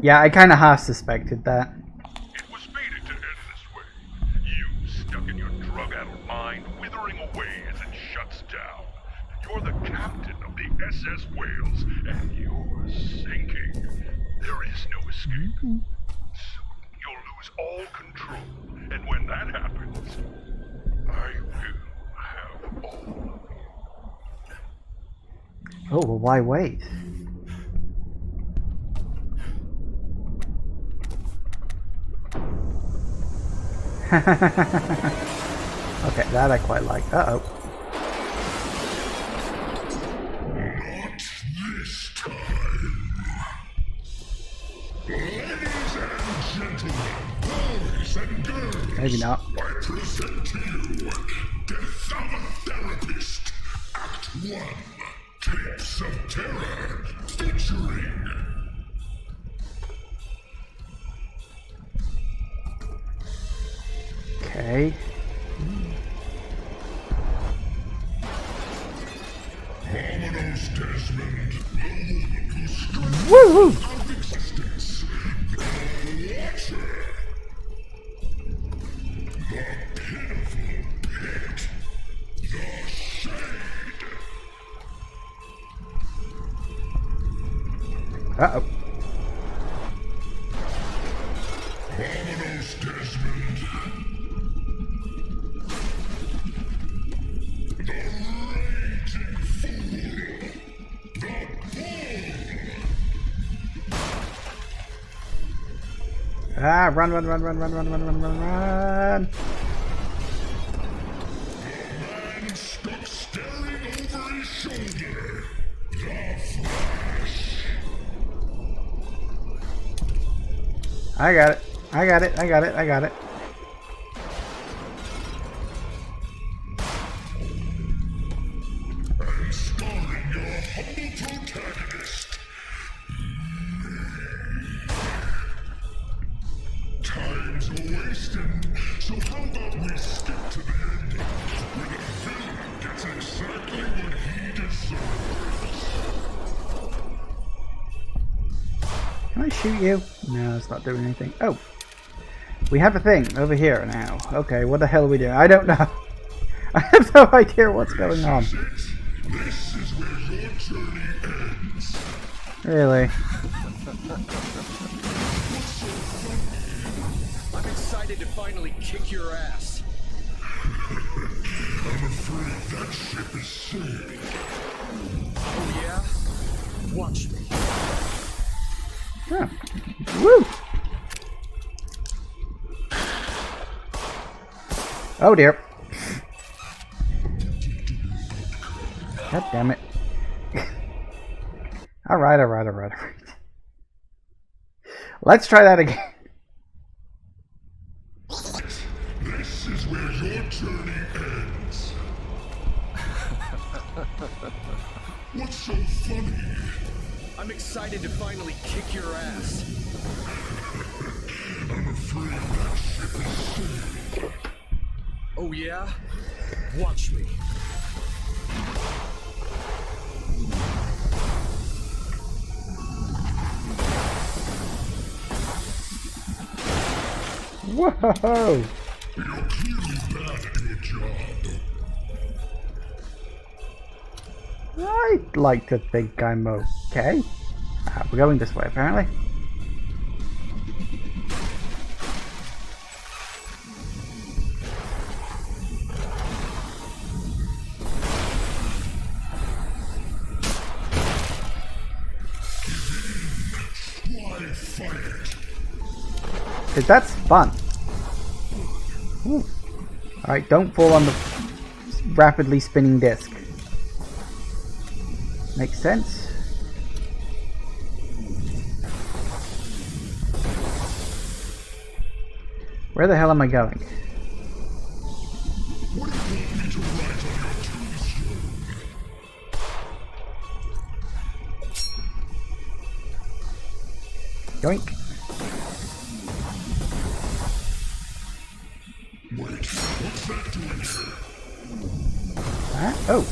Yeah, I kind of half suspected that. It was fated to end this way. You stuck in your drug-addled mind, withering away as it shuts down. You're the captain of the SS Wales, and you're sinking. There is no escape. lose all control. And when that happens, I will have all. Oh, well, why wait? Okay, that I quite like. Uh-oh. Not this time. Ladies and gentlemen, boys and girls, Maybe not. I present to you Death of a Therapist, Act 1, Tapes of Terror, featuring... Okay. Vominos Desmond, the woman who stripped Woo-hoo! out of existence, the Watcher, the Pitiful Pit, the Shade. Uh-oh. Vominos Desmond, the Raging Fool, the Bull. Ah, run, run, run, run, run, run, run, run, run, run. Man stuck staring over his shoulder. The Flash. I got it. I got it. I got it. I got it. And starring your humble protagonist. Time's a-wasting, so how about we skip to the ending, where the villain gets exactly what he deserves. Can I shoot you? No, it's not doing anything. Oh. We have a thing over here now. Okay, what the hell are we doing? I don't know. I have no idea what's going on. This is where your journey ends. Really? I'm excited to finally kick your ass. I'm afraid that ship is sailing. Oh yeah? Watch me. Oh. Woo! Oh dear. God damn it. Alright, alright, alright, alright. Let's try that again. This is where your journey ends. What's so funny? I'm excited to finally kick your ass. I'm afraid that ship is sailing. Oh yeah? Watch me. Whoa! You're clearly bad at your job. I'd like to think I'm okay. We're going this way, apparently. Why fight? Because that's fun. Alright, don't fall on the rapidly spinning disc. Makes sense. Where the hell am I going? What do you want me to write on your tombstone? Yoink. Wait, what's that doing here? Oh.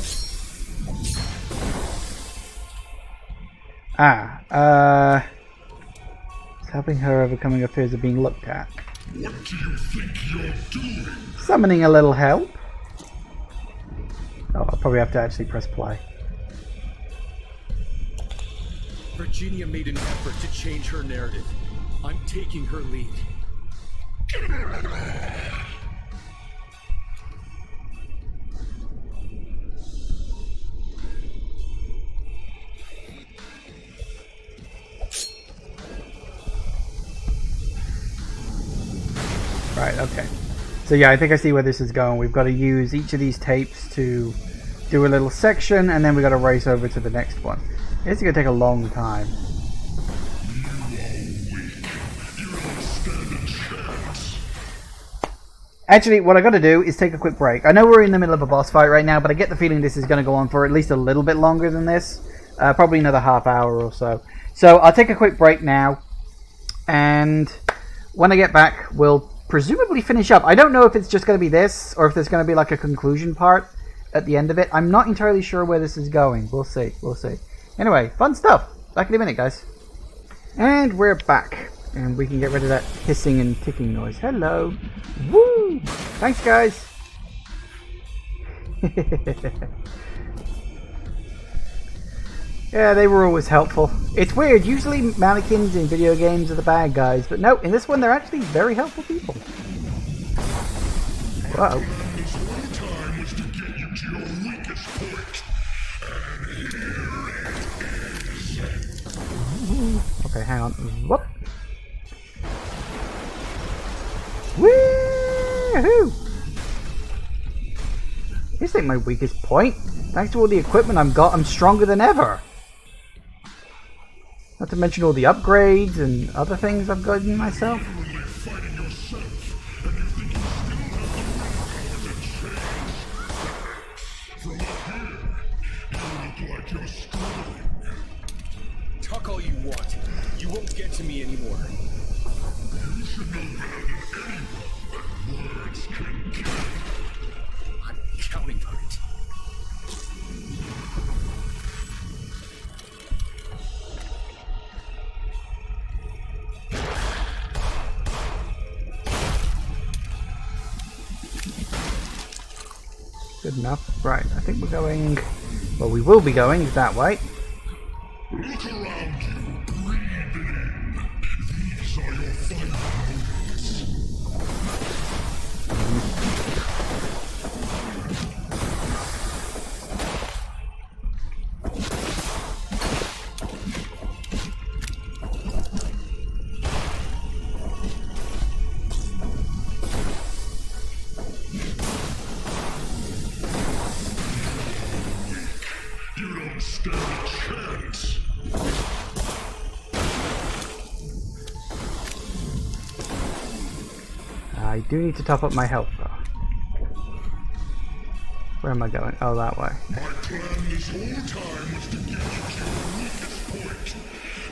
It's helping her overcoming her fears of being looked at. What do you think you're doing? Summoning a little help. Oh, I'll probably have to actually press play. Virginia made an effort to change her narrative. I'm taking her lead. Right, okay. So yeah, I think I see where this is going. We've got to use each of these tapes to do a little section, and then we've got to race over to the next one. It's going to take a long time. Actually, what I got to do is take a quick break. I know we're in the middle of a boss fight right now, but I get the feeling this is going to go on for at least a little bit longer than this. Probably another half hour or so. So I'll take a quick break now, and when I get back, we'll presumably finish up. I don't know if it's just going to be this, or if there's going to be like a conclusion part at the end of it. I'm not entirely sure where this is going. We'll see. We'll see. Anyway, fun stuff. Back in a minute, guys. And we're back. And we can get rid of that hissing and ticking noise. Hello. Woo! Thanks, guys. Yeah, they were always helpful. It's weird. Usually mannequins in video games are the bad guys. But no, in this one, they're actually very helpful people. Whoa. Okay, hang on. Whoop. Woohoo! This ain't my weakest point. Thanks to all the equipment I've got, I'm stronger than ever. Not to mention all the upgrades and other things I've got in myself. Talk all you want. You won't get to me anymore. I'm counting on it. Good enough. Right, I think we're going... Well, we will be going that way. Look around you. Breathe it in. These are your final moments. You don't stand a chance. I do need to top up my health, though. Where am I going? Oh, that way. My plan this whole time was to get you to your weakest point.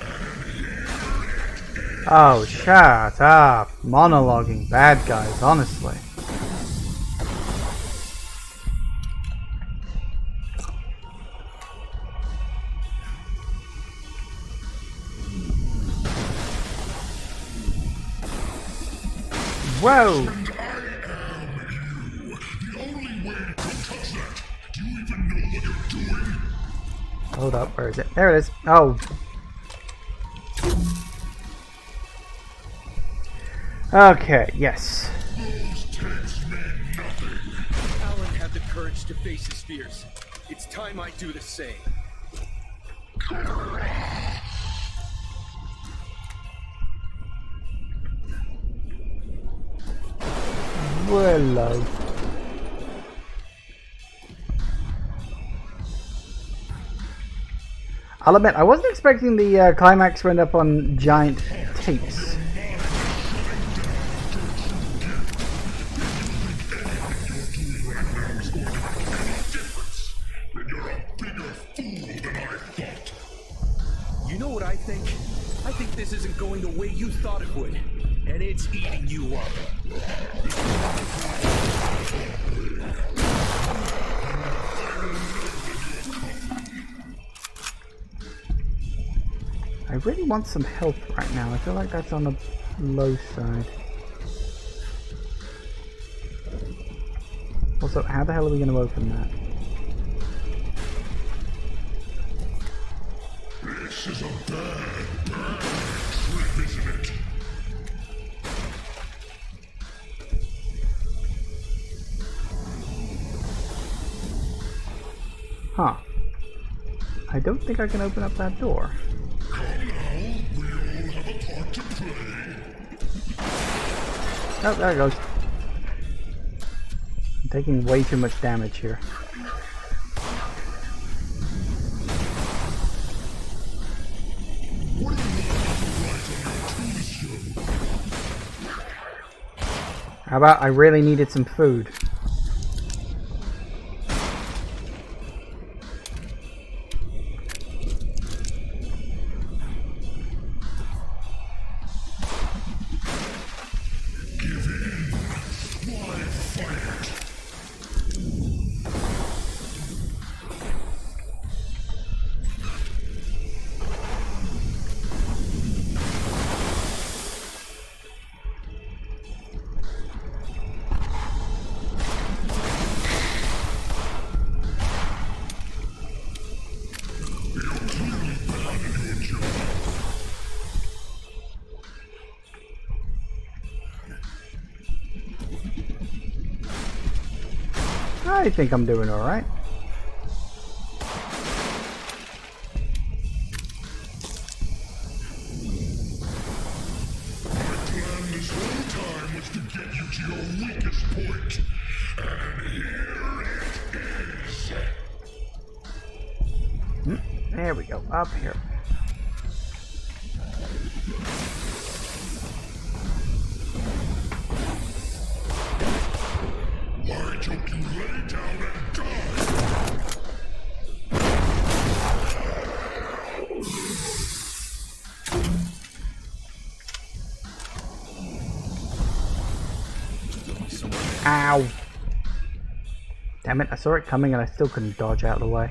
And here it is. Oh, shut up. Monologuing bad guys, honestly. Whoa! And I am you. The only way to touch that. Do you even know what you're doing? Hold up, where is it? There it is. Oh. Okay, yes. Those tapes mean nothing. Alan had the courage to face his fears. It's time I do the same. Hello. I'll admit, I wasn't expecting the climax to end up on giant tapes. You know what I think? I think this isn't going the way you thought it would. And it's eating you up. I really want some health right now. I feel like that's on the low side. Also, how the hell are we going to open that? This is a bad, bad trip, isn't it? Huh. I don't think I can open up that door. Oh, there it goes. I'm taking way too much damage here. How about I really needed some food? I think I'm doing alright. There we go, up here. Why don't you lay down and die? Ow! Damn it, I saw it coming and I still couldn't dodge out of the way.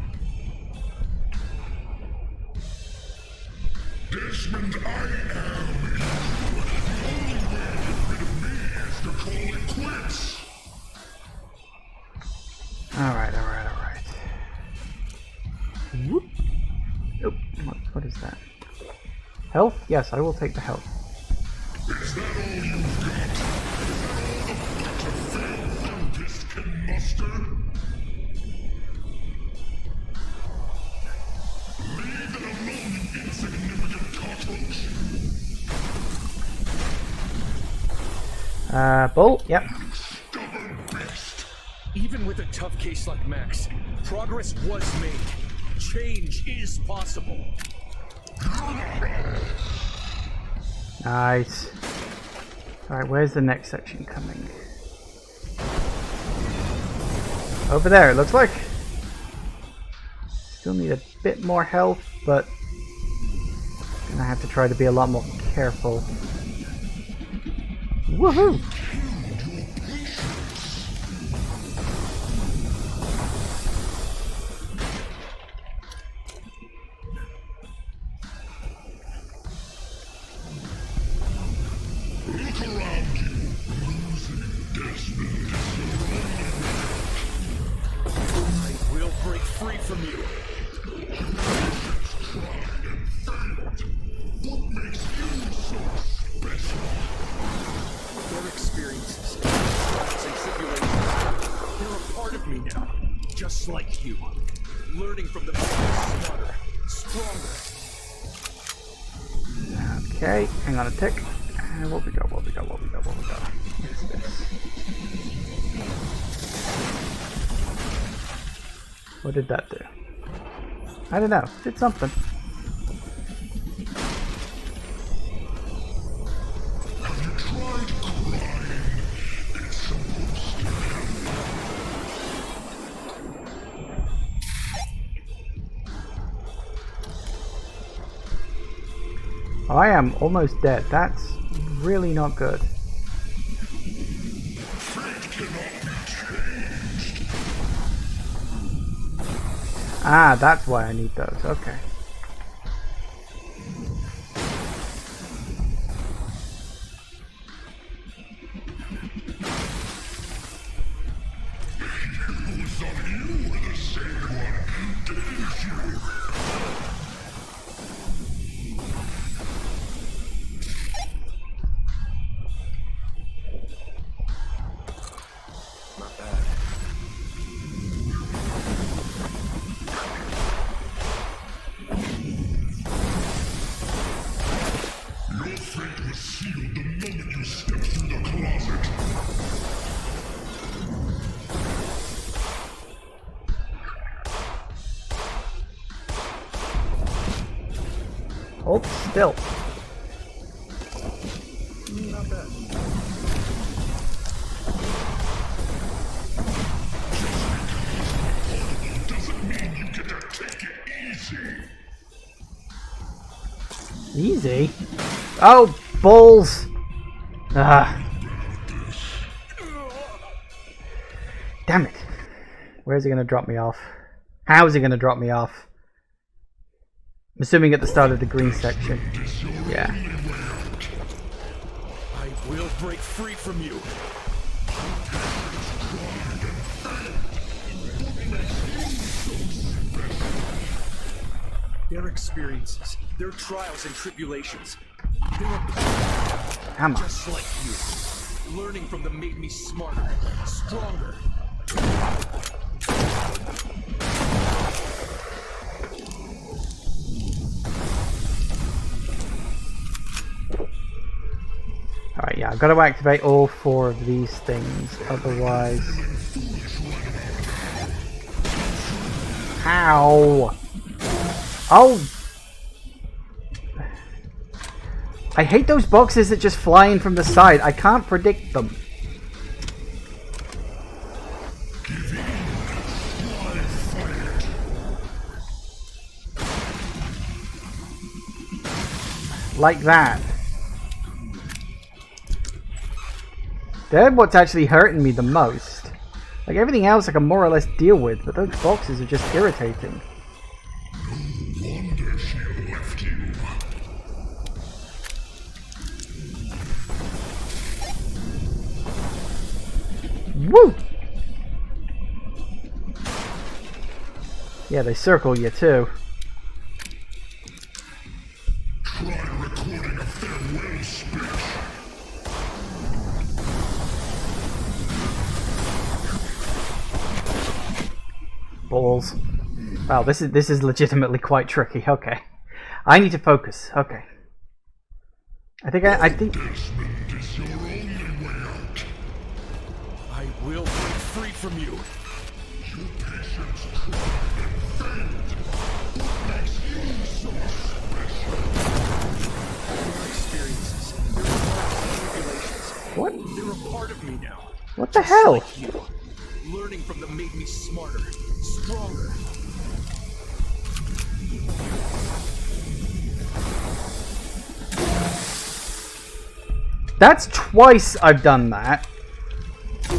Desmond, I am you. The only way to get rid of me is to call it quits. Alright, alright, alright. Whoop. Nope. What is that? Health? Yes, I will take the health. Is that all you've got? Is that all the filth Lucas can muster? Leave it alone, you insignificant cockroach. Bolt? Yep. Stubborn beast. Even with a tough case like Max, progress was made. Change is possible. Nice. Alright, where's the next section coming? Over there, it looks like. Still need a bit more health, but gonna have to try to be a lot more careful. Woohoo! Look around you. Losing Desmond is your only I will break free from you. tried and failed. What makes you so special? Their experiences, trials and tribulations, they're a part of me now. Just like you. Learning from them, smarter, stronger. Okay, hang on a tick. What we got? What we got? What we got? What we got? What's this? What did that do? I don't know. Did something. Have you tried crying? It's supposed to help. I am almost dead. That's really not good. Fate cannot be changed. Ah, that's why I need those. Okay. You thought you were the saved one, didn't you? Not bad. Hold still. Not bad. Doesn't mean you get to take it easy. Easy? Oh, balls! Ah. Damn it. Where's he going to drop me off? How is he going to drop me off? I'm assuming at the start of the green section. Yeah. I will break free from you. Their experiences, their trials and tribulations, they're just like you. Learning from them made me smarter, stronger. Alright, yeah, I've got to activate all 4 of these things, otherwise... Ow! Oh! I hate those boxes that just fly in from the side. I can't predict them. Like that. They're what's actually hurting me the most. Like everything else I can more or less deal with, but those boxes are just irritating. No wonder she left you. Woo! Yeah, they circle you too. Try recording a farewell speech. Balls. Wow, this is legitimately quite tricky. Okay. I need to focus. Okay. I think Desmond is your only way out. I will break free from you. Your patience tried and failed. What makes you so special? Their experiences, their trials and tribulations, what? they're a part of me now. What the hell? Like you. Learning from them made me smarter, stronger. That's twice I've done that. You're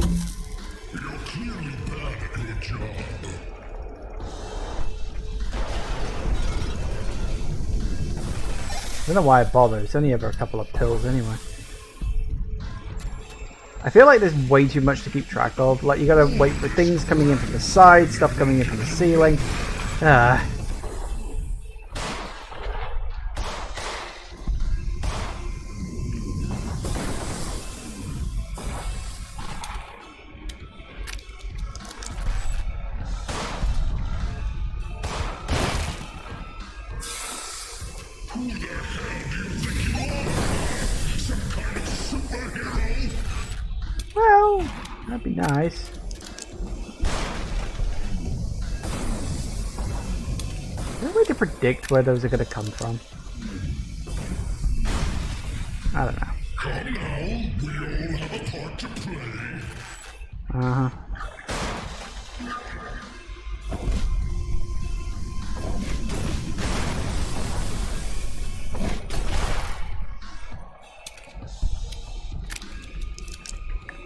clearly bad at your job. I don't know why I bother. It's only ever a couple of pills anyway. I feel like there's way too much to keep track of. Like, you gotta wait for things coming in from the side, stuff coming in from the ceiling. Who the hell do you think you are? Some kind of superhero? Well, that'd be nice. Is there a way to predict where those are going to come from? I don't know. Come now, we all have a part to play. Uh-huh.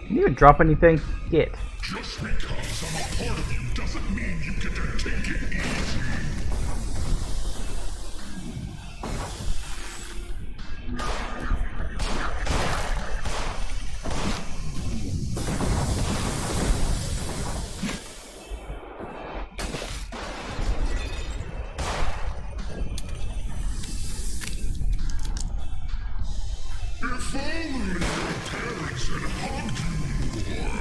Can you even drop anything? Get. Just because I'm a part of you doesn't mean you get to take it easy. If only your parents had hugged you more.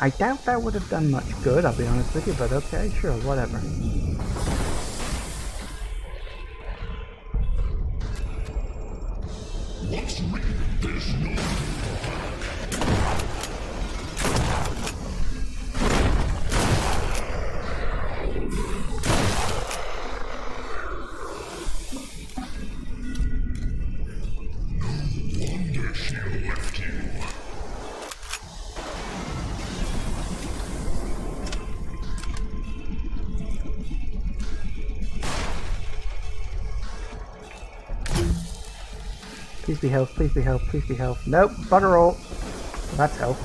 I doubt that would have done much good, I'll be honest with you, but okay, sure, whatever. What's written, there's no drawback. Please be health, please be health, please be health. Nope, bugger all. That's health.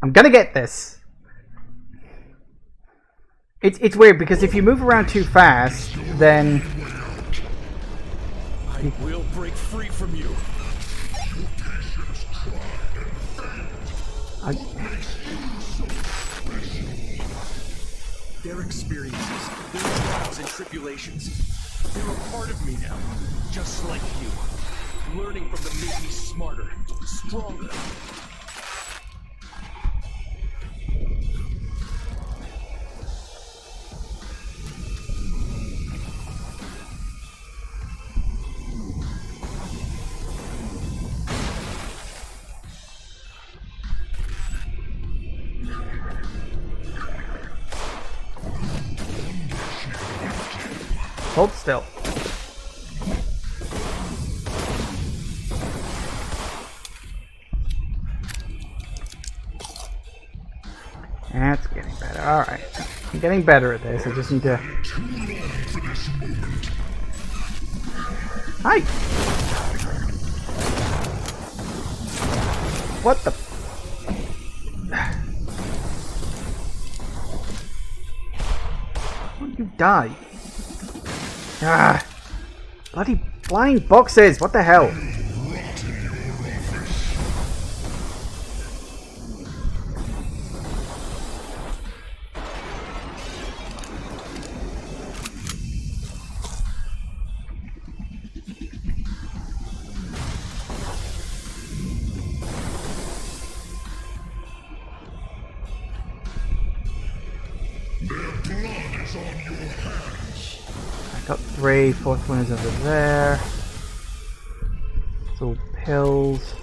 I'm gonna get this. It's weird because if you move around too fast, then I will break free from you. Their experiences, their trials and tribulations, they're a part of me now, just like you. Learning from them made me smarter, stronger. hold still. That's getting better. Alright. I'm getting better at this. I just need to... Hi! What the... Why don't you die? Ah! Bloody flying boxes! What the hell? Got 3, fourth one is over there. It's all pills.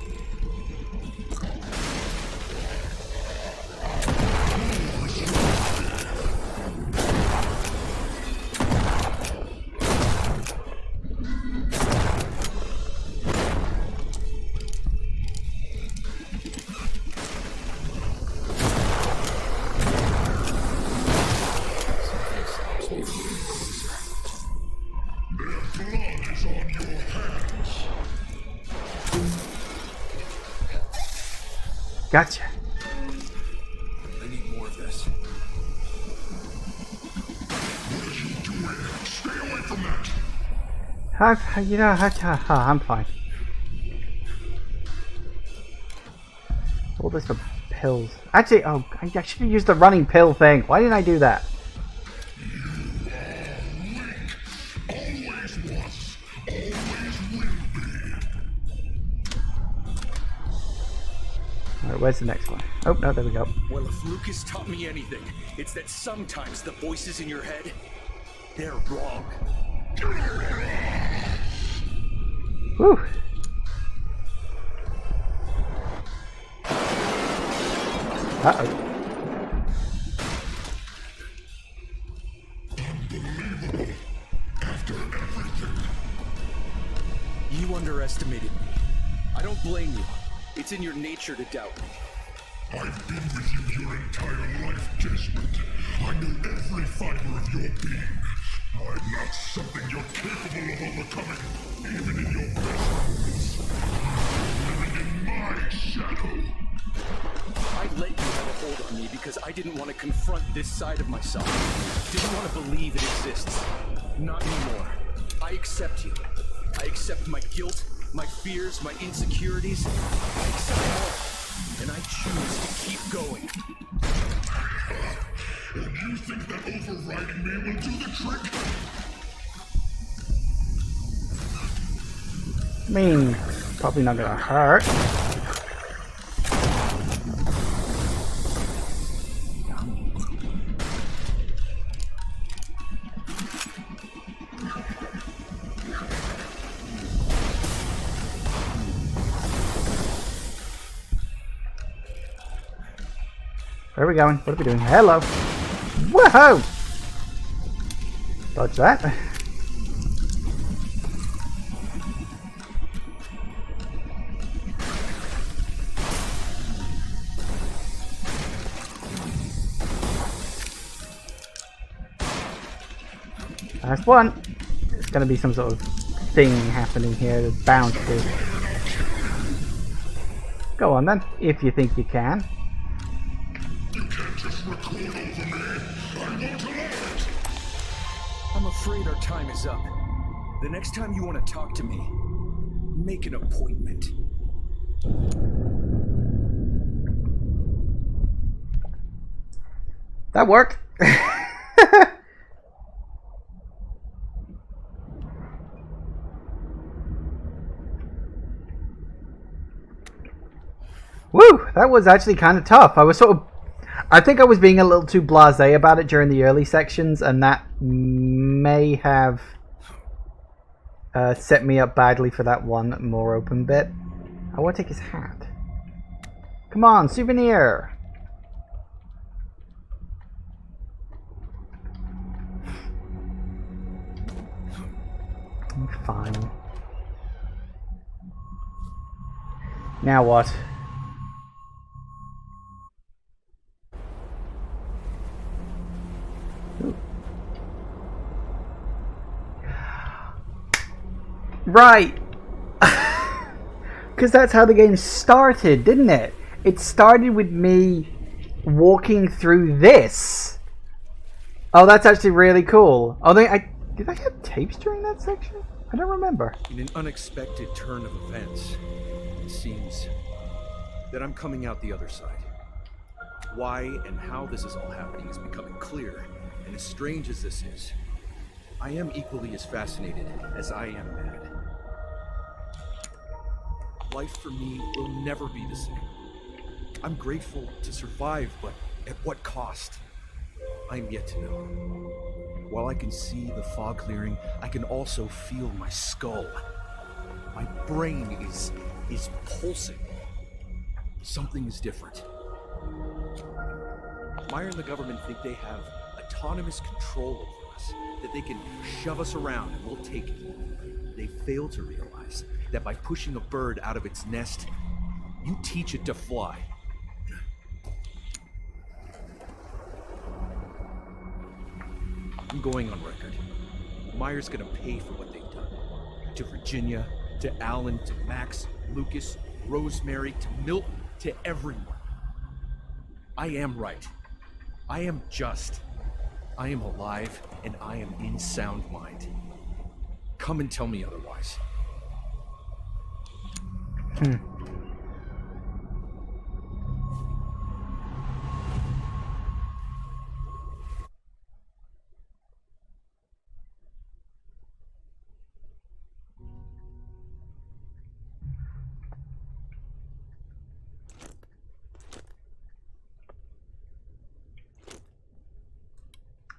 Gotcha. I need more of this. Stay away from that. I'm fine. All this for pills. Actually, oh, I should have used the running pill thing. Why didn't I do that? Always was. Always will be. Alright, where's the next one? Oh, no, there we go. Well, if Lucas taught me anything, it's that sometimes the voices in your head, they're wrong. Whew. Uh-oh. Unbelievable. After everything. You underestimated me. I don't blame you. It's in your nature to doubt me. I've been with you your entire life, Desmond. I know every fiber of your being. I'm not something you're capable of overcoming, even in your best moments. Living in my shadow. I let you have a hold on me because I didn't want to confront this side of myself. Didn't want to believe it exists. Not anymore. I accept you. I accept my guilt, my fears, my insecurities. I accept them all. And I choose to keep going. And you think that overriding me will do the trick? I mean, probably not gonna hurt. Where are we going? What are we doing? Hello! Whoa! Dodge that. Last one. There's going to be some sort of thing happening here. There's bound to be. Go on then, if you think you can. You can't just record over me. I want to learn. I'm afraid our time is up. The next time you want to talk to me, make an appointment. That worked. Woo! That was actually kind of tough. I think I was being a little too blasé about it during the early sections, and that may have set me up badly for that one more open bit. I want to take his hat. Come on, souvenir! Fine. Now what? Ooh. Right! Because that's how the game started, didn't it? It started with me walking through this. Oh, that's actually really cool. Oh, did I have tapes during that section? I don't remember. In an unexpected turn of events, it seems that I'm coming out the other side. Why and how this is all happening is becoming clear, and as strange as this is, I am equally as fascinated as I am mad. Life for me will never be the same. I'm grateful to survive, but at what cost? I'm yet to know. While I can see the fog clearing, I can also feel my skull. My brain is pulsing. Something is different. Meyer and the government think they have autonomous control over us, that they can shove us around and we'll take it. They fail to realize that by pushing a bird out of its nest, you teach it to fly. I'm going on record. Meyer's gonna pay for what they've done. To Virginia, to Alan, to Max, Lucas, Rosemary, to Milton, to everyone. I am right. I am just. I am alive, and I am in sound mind. Come and tell me otherwise.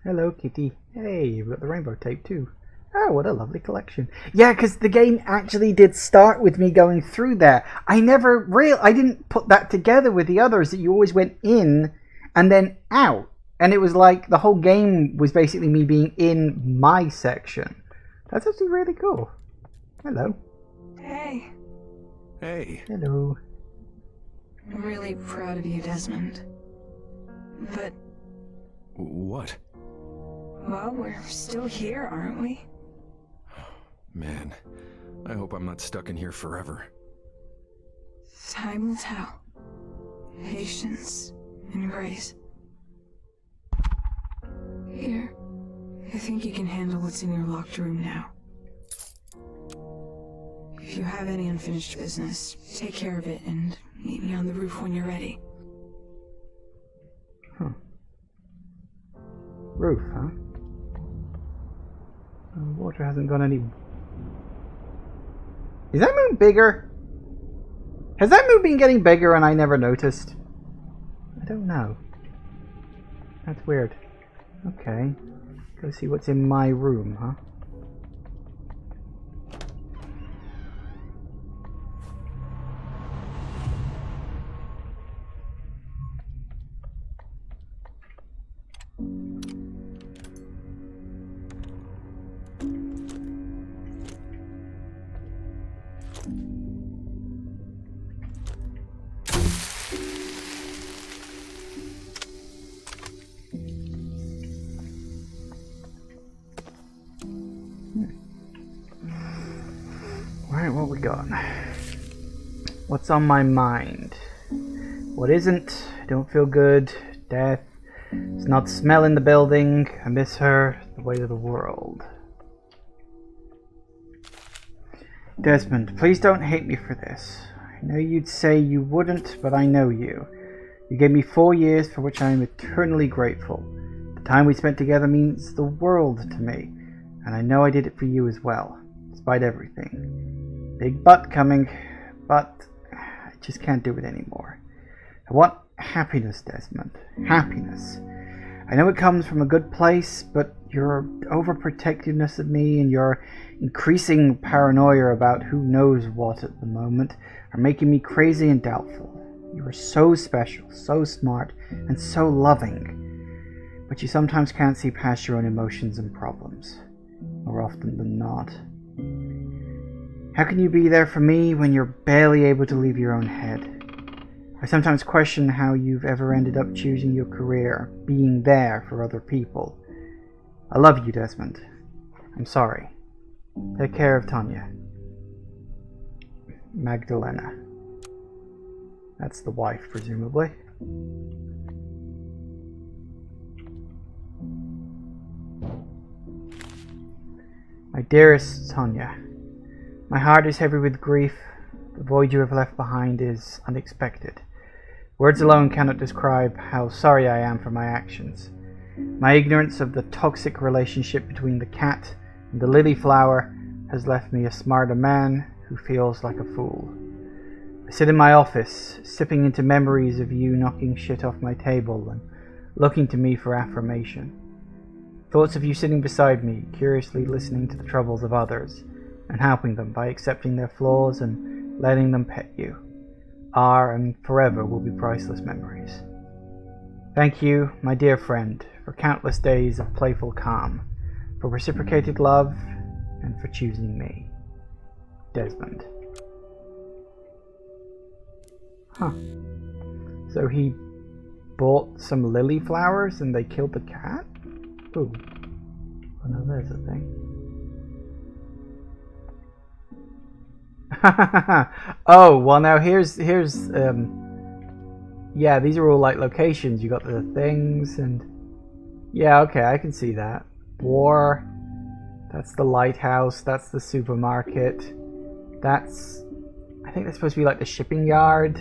Hello, kitty. Hey, you've got the rainbow tape too. Oh, what a lovely collection. Yeah, because the game actually did start with me going through there. I didn't put that together with the others, that you always went in and then out. And it was like the whole game was basically me being in my section. That's actually really cool. Hello. Hey. Hey. Hello. I'm really proud of you, Desmond. But, What? well, we're still here, aren't we? Man, I hope I'm not stuck in here forever. Time will tell. Patience and grace. Here. I think you can handle what's in your locked room now. If you have any unfinished business, take care of it and meet me on the roof when you're ready. Roof, huh? The water hasn't gone any... Is that moon bigger? Has that moon been getting bigger and I never noticed? I don't know. That's weird. Okay. Go see what's in my room, huh? Alright, go on. What's on my mind? What isn't? I don't feel good. Death. It's not the smell in the building. I miss her. The weight of the world. Desmond, please don't hate me for this. I know you'd say you wouldn't, but I know you. You gave me 4 years for which I am eternally grateful. The time we spent together means the world to me, and I know I did it for you as well, despite everything. Big but coming, but I just can't do it anymore. I want happiness, Desmond. Happiness. I know it comes from a good place, but your overprotectiveness of me and your increasing paranoia about who knows what at the moment are making me crazy and doubtful. You are so special, so smart, and so loving, but you sometimes can't see past your own emotions and problems, more often than not. How can you be there for me when you're barely able to leave your own head? I sometimes question how you've ever ended up choosing your career, being there for other people. I love you, Desmond. I'm sorry. Take care of Tanya. Magdalena. That's the wife, presumably. My dearest Tanya, my heart is heavy with grief. The void you have left behind is unexpected. Words alone cannot describe how sorry I am for my actions. My ignorance of the toxic relationship between the cat and the lily flower has left me a smarter man who feels like a fool. I sit in my office, sipping into memories of you knocking shit off my table and looking to me for affirmation. Thoughts of you sitting beside me, curiously listening to the troubles of others and helping them by accepting their flaws and letting them pet you, are and forever will be priceless memories. Thank you, my dear friend, for countless days of playful calm, for reciprocated love, and for choosing me. Desmond. Huh. So he bought some lily flowers and they killed the cat? Ooh. Oh no, there's a thing. Oh, well now here's yeah, these are all like locations. You got the things and yeah, okay, I can see that. War, that's the lighthouse, that's the supermarket, that's, I think that's supposed to be like the shipping yard.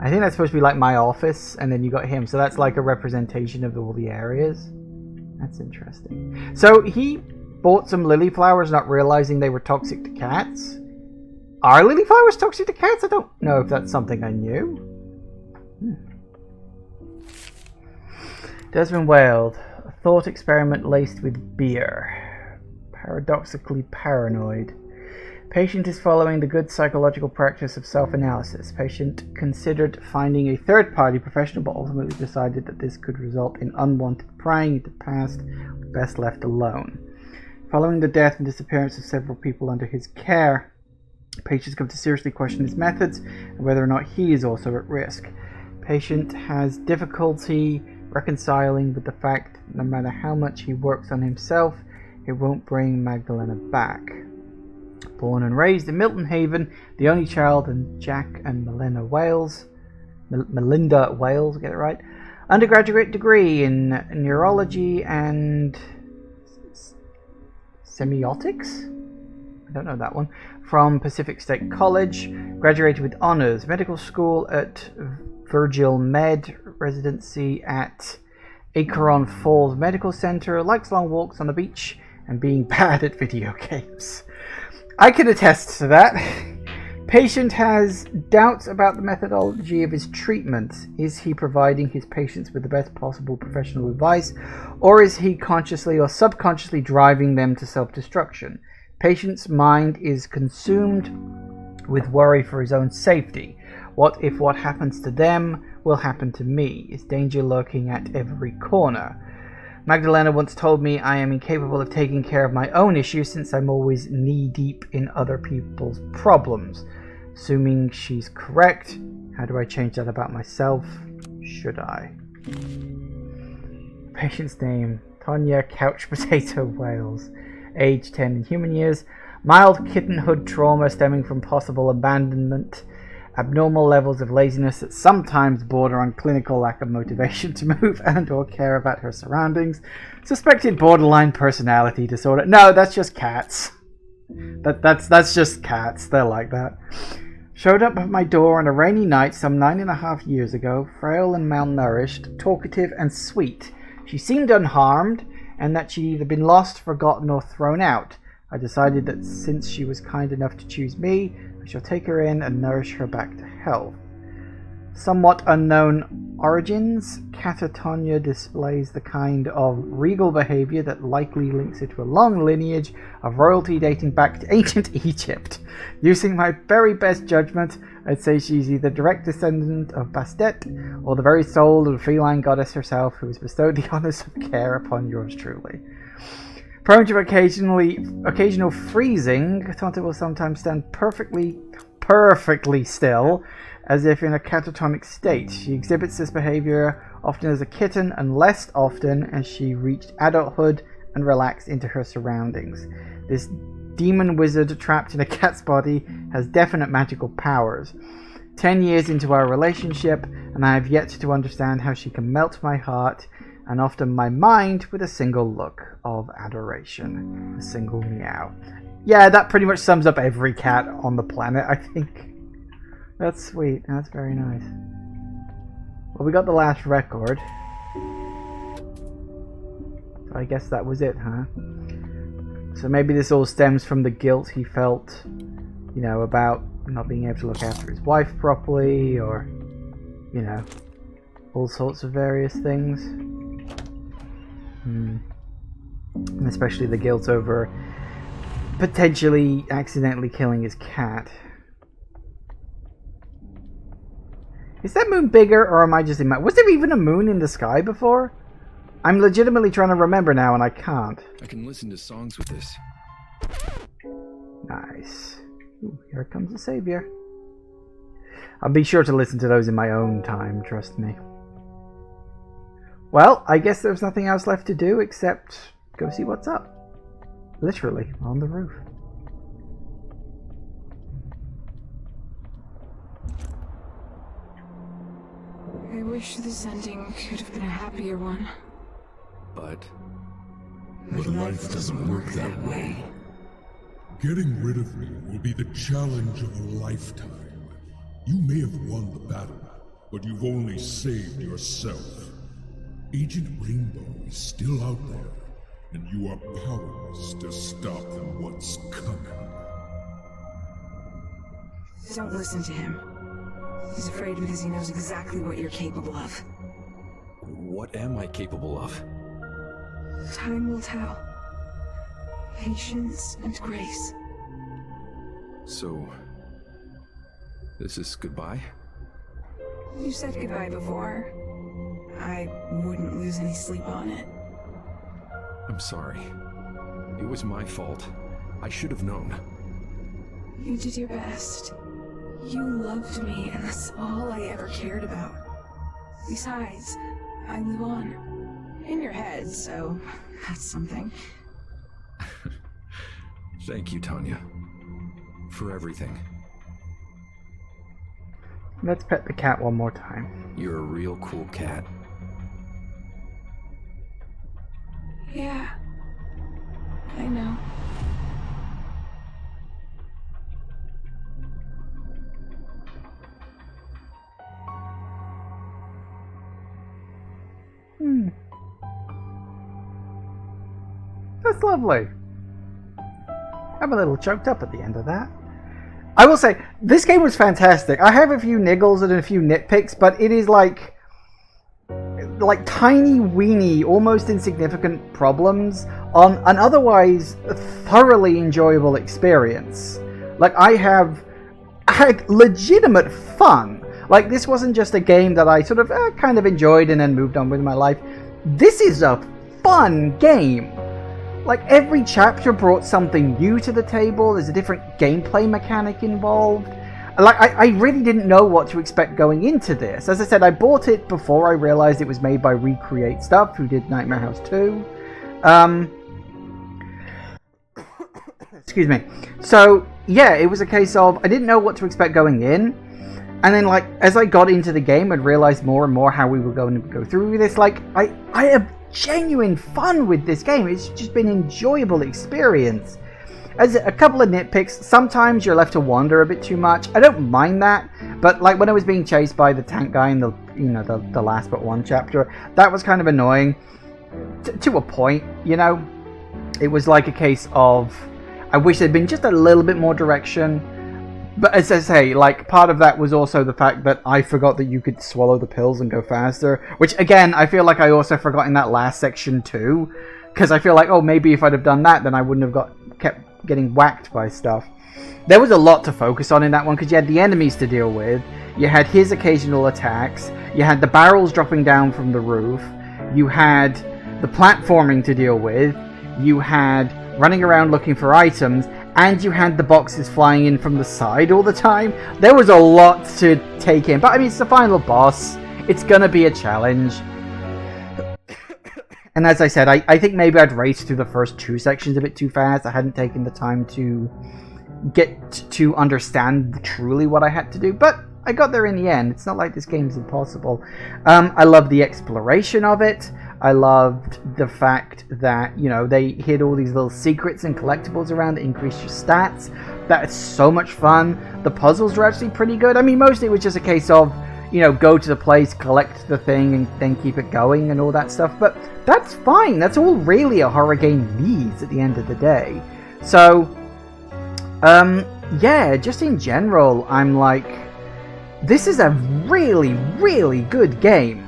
I think that's supposed to be like my office, and then you got him, so that's like a representation of all the areas. That's interesting. So he bought some lily flowers not realizing they were toxic to cats. Are lily flowers toxic to cats? I don't know if that's something I knew. Desmond wailed. A thought experiment laced with beer. Paradoxically paranoid. Patient is following the good psychological practice of self-analysis. Patient considered finding a third-party professional, but ultimately decided that this could result in unwanted prying into the past, best left alone. Following the death and disappearance of several people under his care, Patient come to seriously question his methods and whether or not he is also at risk. Patient has difficulty reconciling with the fact that no matter how much he works on himself, it won't bring Magdalena back. Born and raised in Milton Haven, the only child of Jack and Melinda Wales, get it right? Undergraduate degree in neurology and semiotics? I don't know that one. From Pacific State College. Graduated with honors. Medical school at Virgil Med. Residency at Acheron Falls Medical Center. Likes long walks on the beach and being bad at video games. I can attest to that. Patient has doubts about the methodology of his treatment. Is he providing his patients with the best possible professional advice, or is he consciously or subconsciously driving them to self-destruction? Patient's mind is consumed with worry for his own safety. What if what happens to them will happen to me? Is danger lurking at every corner? Magdalena once told me I am incapable of taking care of my own issues since I'm always knee-deep in other people's problems. Assuming she's correct, how do I change that about myself? Should I? Patient's name, Tanya Couch Potato Wales. Age 10 in human years. Mild kittenhood trauma stemming from possible abandonment. Abnormal levels of laziness that sometimes border on clinical lack of motivation to move and or care about her surroundings. Suspected borderline personality disorder. No, that's just cats. That's just cats. They're like that. Showed up at my door on a rainy night some 9.5 years ago, frail and malnourished, talkative and sweet. She seemed unharmed, and that she'd either been lost, forgotten, or thrown out. I decided that since she was kind enough to choose me, I shall take her in and nourish her back to health. Somewhat unknown origins, Catatonia displays the kind of regal behavior that likely links her to a long lineage of royalty dating back to ancient Egypt. Using my very best judgment, I'd say she's either direct descendant of Bastet or the very soul of the feline goddess herself who has bestowed the honours of care upon yours truly. Prone to occasional freezing, Tonta will sometimes stand perfectly still, as if in a catatonic state. She exhibits this behavior often as a kitten and less often as she reached adulthood and relaxed into her surroundings. This demon wizard trapped in a cat's body has definite magical powers. 10 years into our relationship, and I have yet to understand how she can melt my heart and often my mind with a single look of adoration. A single meow. Yeah, that pretty much sums up every cat on the planet, I think. That's sweet. That's very nice. Well, we got the last record. So I guess that was it, huh? So maybe this all stems from the guilt he felt, you know, about not being able to look after his wife properly, or, you know, all sorts of various things. And especially the guilt over potentially accidentally killing his cat. Is that moon bigger, or am I just imagining? Was there even a moon in the sky before? I'm legitimately trying to remember now, and I can't. I can listen to songs with this. Nice. Ooh, here comes the savior. I'll be sure to listen to those in my own time, trust me. Well, I guess there's nothing else left to do except go see what's up. Literally, on the roof. I wish this ending could have been a happier one. But life doesn't work that way. Getting rid of me will be the challenge of a lifetime. You may have won the battle, but you've only saved yourself. Agent Rainbow is still out there, and you are powerless to stop what's coming. Don't listen to him. He's afraid because he knows exactly what you're capable of. what am I capable of? Time will tell. Patience and grace. So, this is goodbye? You said goodbye before. I wouldn't lose any sleep on it. I'm sorry. It was my fault. I should have known. You did your best. You loved me, and that's all I ever cared about. Besides, I live on. In your head, so that's something. Thank you, Tanya. For everything. Let's pet the cat one more time. You're a real cool cat. Yeah. I know. That's lovely. I'm a little choked up at the end of that. I will say, this game was fantastic. I have a few niggles and a few nitpicks, but it is like tiny, weeny, almost insignificant problems on an otherwise thoroughly enjoyable experience. Like, I had legitimate fun. Like, this wasn't just a game that I sort of kind of enjoyed and then moved on with my life. This is a fun game. Like, every chapter brought something new to the table. There's a different gameplay mechanic involved. Like, I really didn't know what to expect going into this. As I said, I bought it before I realized it was made by Recreate Stuff, who did Nightmare House 2. Excuse me. So, yeah, it was a case of I didn't know what to expect going in. And then, like, as I got into the game and realized more and more how we were going to go through this, like, I have genuine fun with this game. It's just been an enjoyable experience. As a couple of nitpicks, sometimes you're left to wander a bit too much. I don't mind that, but like when I was being chased by the tank guy in the last but one chapter, that was kind of annoying to a point, you know. It was like a case of I wish there'd been just a little bit more direction. But as I say, like, part of that was also the fact that I forgot that you could swallow the pills and go faster. Which, again, I feel like I also forgot in that last section too. Because I feel like, oh, maybe if I'd have done that, then I wouldn't have kept getting whacked by stuff. There was a lot to focus on in that one, because you had the enemies to deal with. You had his occasional attacks. You had the barrels dropping down from the roof. You had the platforming to deal with. You had running around looking for items. And you had the boxes flying in from the side all the time. There was a lot to take in. But I mean, it's the final boss. It's gonna be a challenge. And as I said, I think maybe I'd raced through the first two sections a bit too fast. I hadn't taken the time to get to understand truly what I had to do. But I got there in the end. It's not like this game's impossible. I love the exploration of it. I loved the fact that, you know, they hid all these little secrets and collectibles around that increase your stats. That is so much fun. The puzzles were actually pretty good. I mean, mostly it was just a case of, you know, go to the place, collect the thing, and then keep it going and all that stuff. But that's fine. That's all really a horror game needs at the end of the day. So, yeah, just in general, I'm like, this is a really, really good game.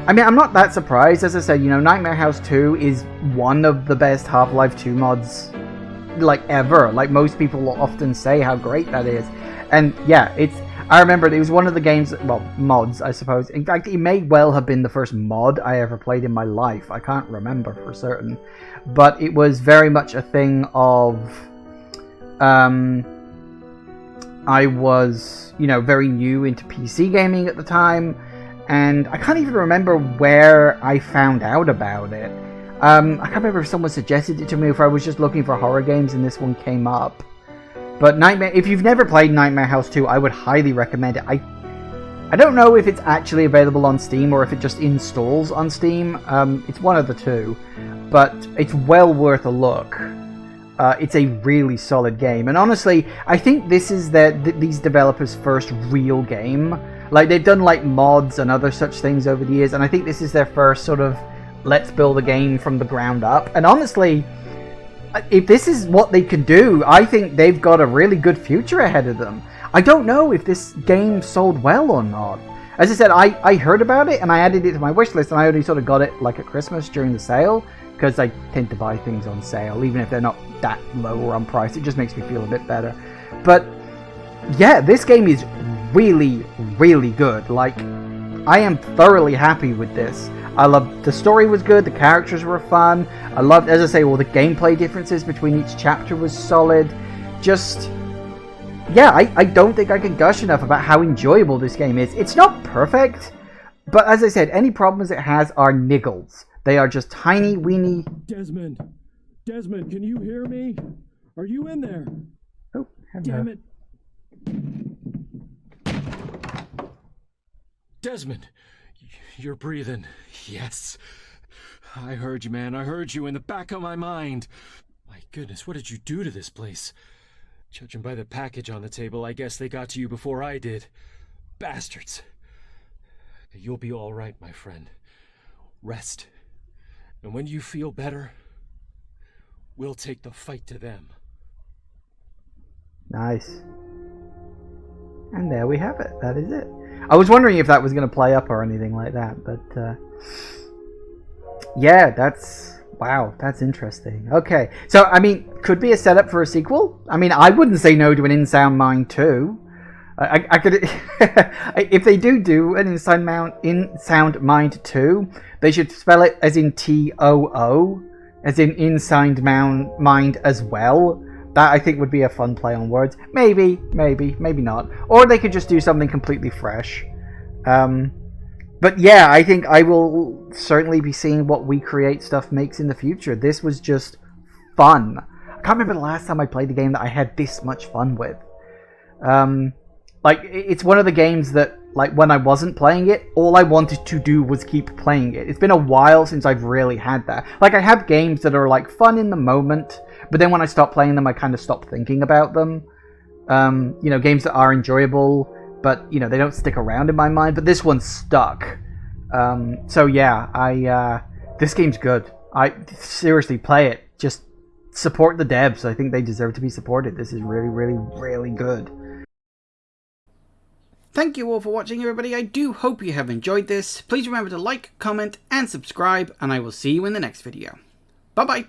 I mean, I'm not that surprised. As I said, you know, Nightmare House 2 is one of the best Half-Life 2 mods, like, ever. Like, most people will often say how great that is. And, yeah, I remember it was one of the games, well, mods, I suppose. In fact, it may well have been the first mod I ever played in my life. I can't remember for certain. But it was very much a thing of, I was, you know, very new into PC gaming at the time. And I can't even remember where I found out about it. I can't remember if someone suggested it to me, or if I was just looking for horror games and this one came up. But if you've never played Nightmare House 2, I would highly recommend it. I don't know if it's actually available on Steam or if it just installs on Steam. It's one of the two. But it's well worth a look. It's a really solid game. And honestly, I think this is these developers' first real game. Like, they've done, like, mods and other such things over the years, and I think this is their first sort of, let's build a game from the ground up. And honestly, if this is what they can do, I think they've got a really good future ahead of them. I don't know if this game sold well or not. As I said, I heard about it, and I added it to my wishlist, and I only sort of got it, like, at Christmas during the sale, because I tend to buy things on sale, even if they're not that low or on price. It just makes me feel a bit better. But, yeah, this game is really, really good. Like, I am thoroughly happy with this. I love the story was good, the characters were fun. I loved, as I say, all the gameplay differences between each chapter was solid. Just, yeah, I don't think I can gush enough about how enjoyable this game is. It's not perfect, but as I said, any problems it has are niggles. They are just tiny, weeny... Desmond, can you hear me? Are you in there? Oh, hello. Damn it. Desmond, you're breathing. Yes. I heard you, man. I heard you in the back of my mind. My goodness, what did you do to this place? Judging by the package on the table, I guess they got to you before I did. Bastards. You'll be all right, my friend. Rest. And when you feel better, we'll take the fight to them. Nice. And there we have it. That is it. I was wondering if that was going to play up or anything like that, but yeah, wow, that's interesting. Okay, so I mean, could be a setup for a sequel. I mean, I wouldn't say no to an In Sound Mind 2. I could, if they do an In Sound Mind 2, they should spell it as in TOO, as in Inside Mind as well. That, I think, would be a fun play on words. Maybe not. Or they could just do something completely fresh. But yeah, I think I will certainly be seeing what We Create stuff makes in the future. This was just fun. can't remember the last time I played the game that I had this much fun with. Like, it's one of the games that, like, when I wasn't playing it, all I wanted to do was keep playing it. It's been a while since I've really had that. Like, I have games that are, like, fun in the moment, but then when I stop playing them, I kind of stop thinking about them. You know, games that are enjoyable, but, you know, they don't stick around in my mind. But this one stuck. So, yeah, this game's good. I seriously play it. Just support the devs. I think they deserve to be supported. This is really, really, really good. Thank you all for watching, everybody. I do hope you have enjoyed this. Please remember to like, comment, and subscribe, and I will see you in the next video. Bye-bye.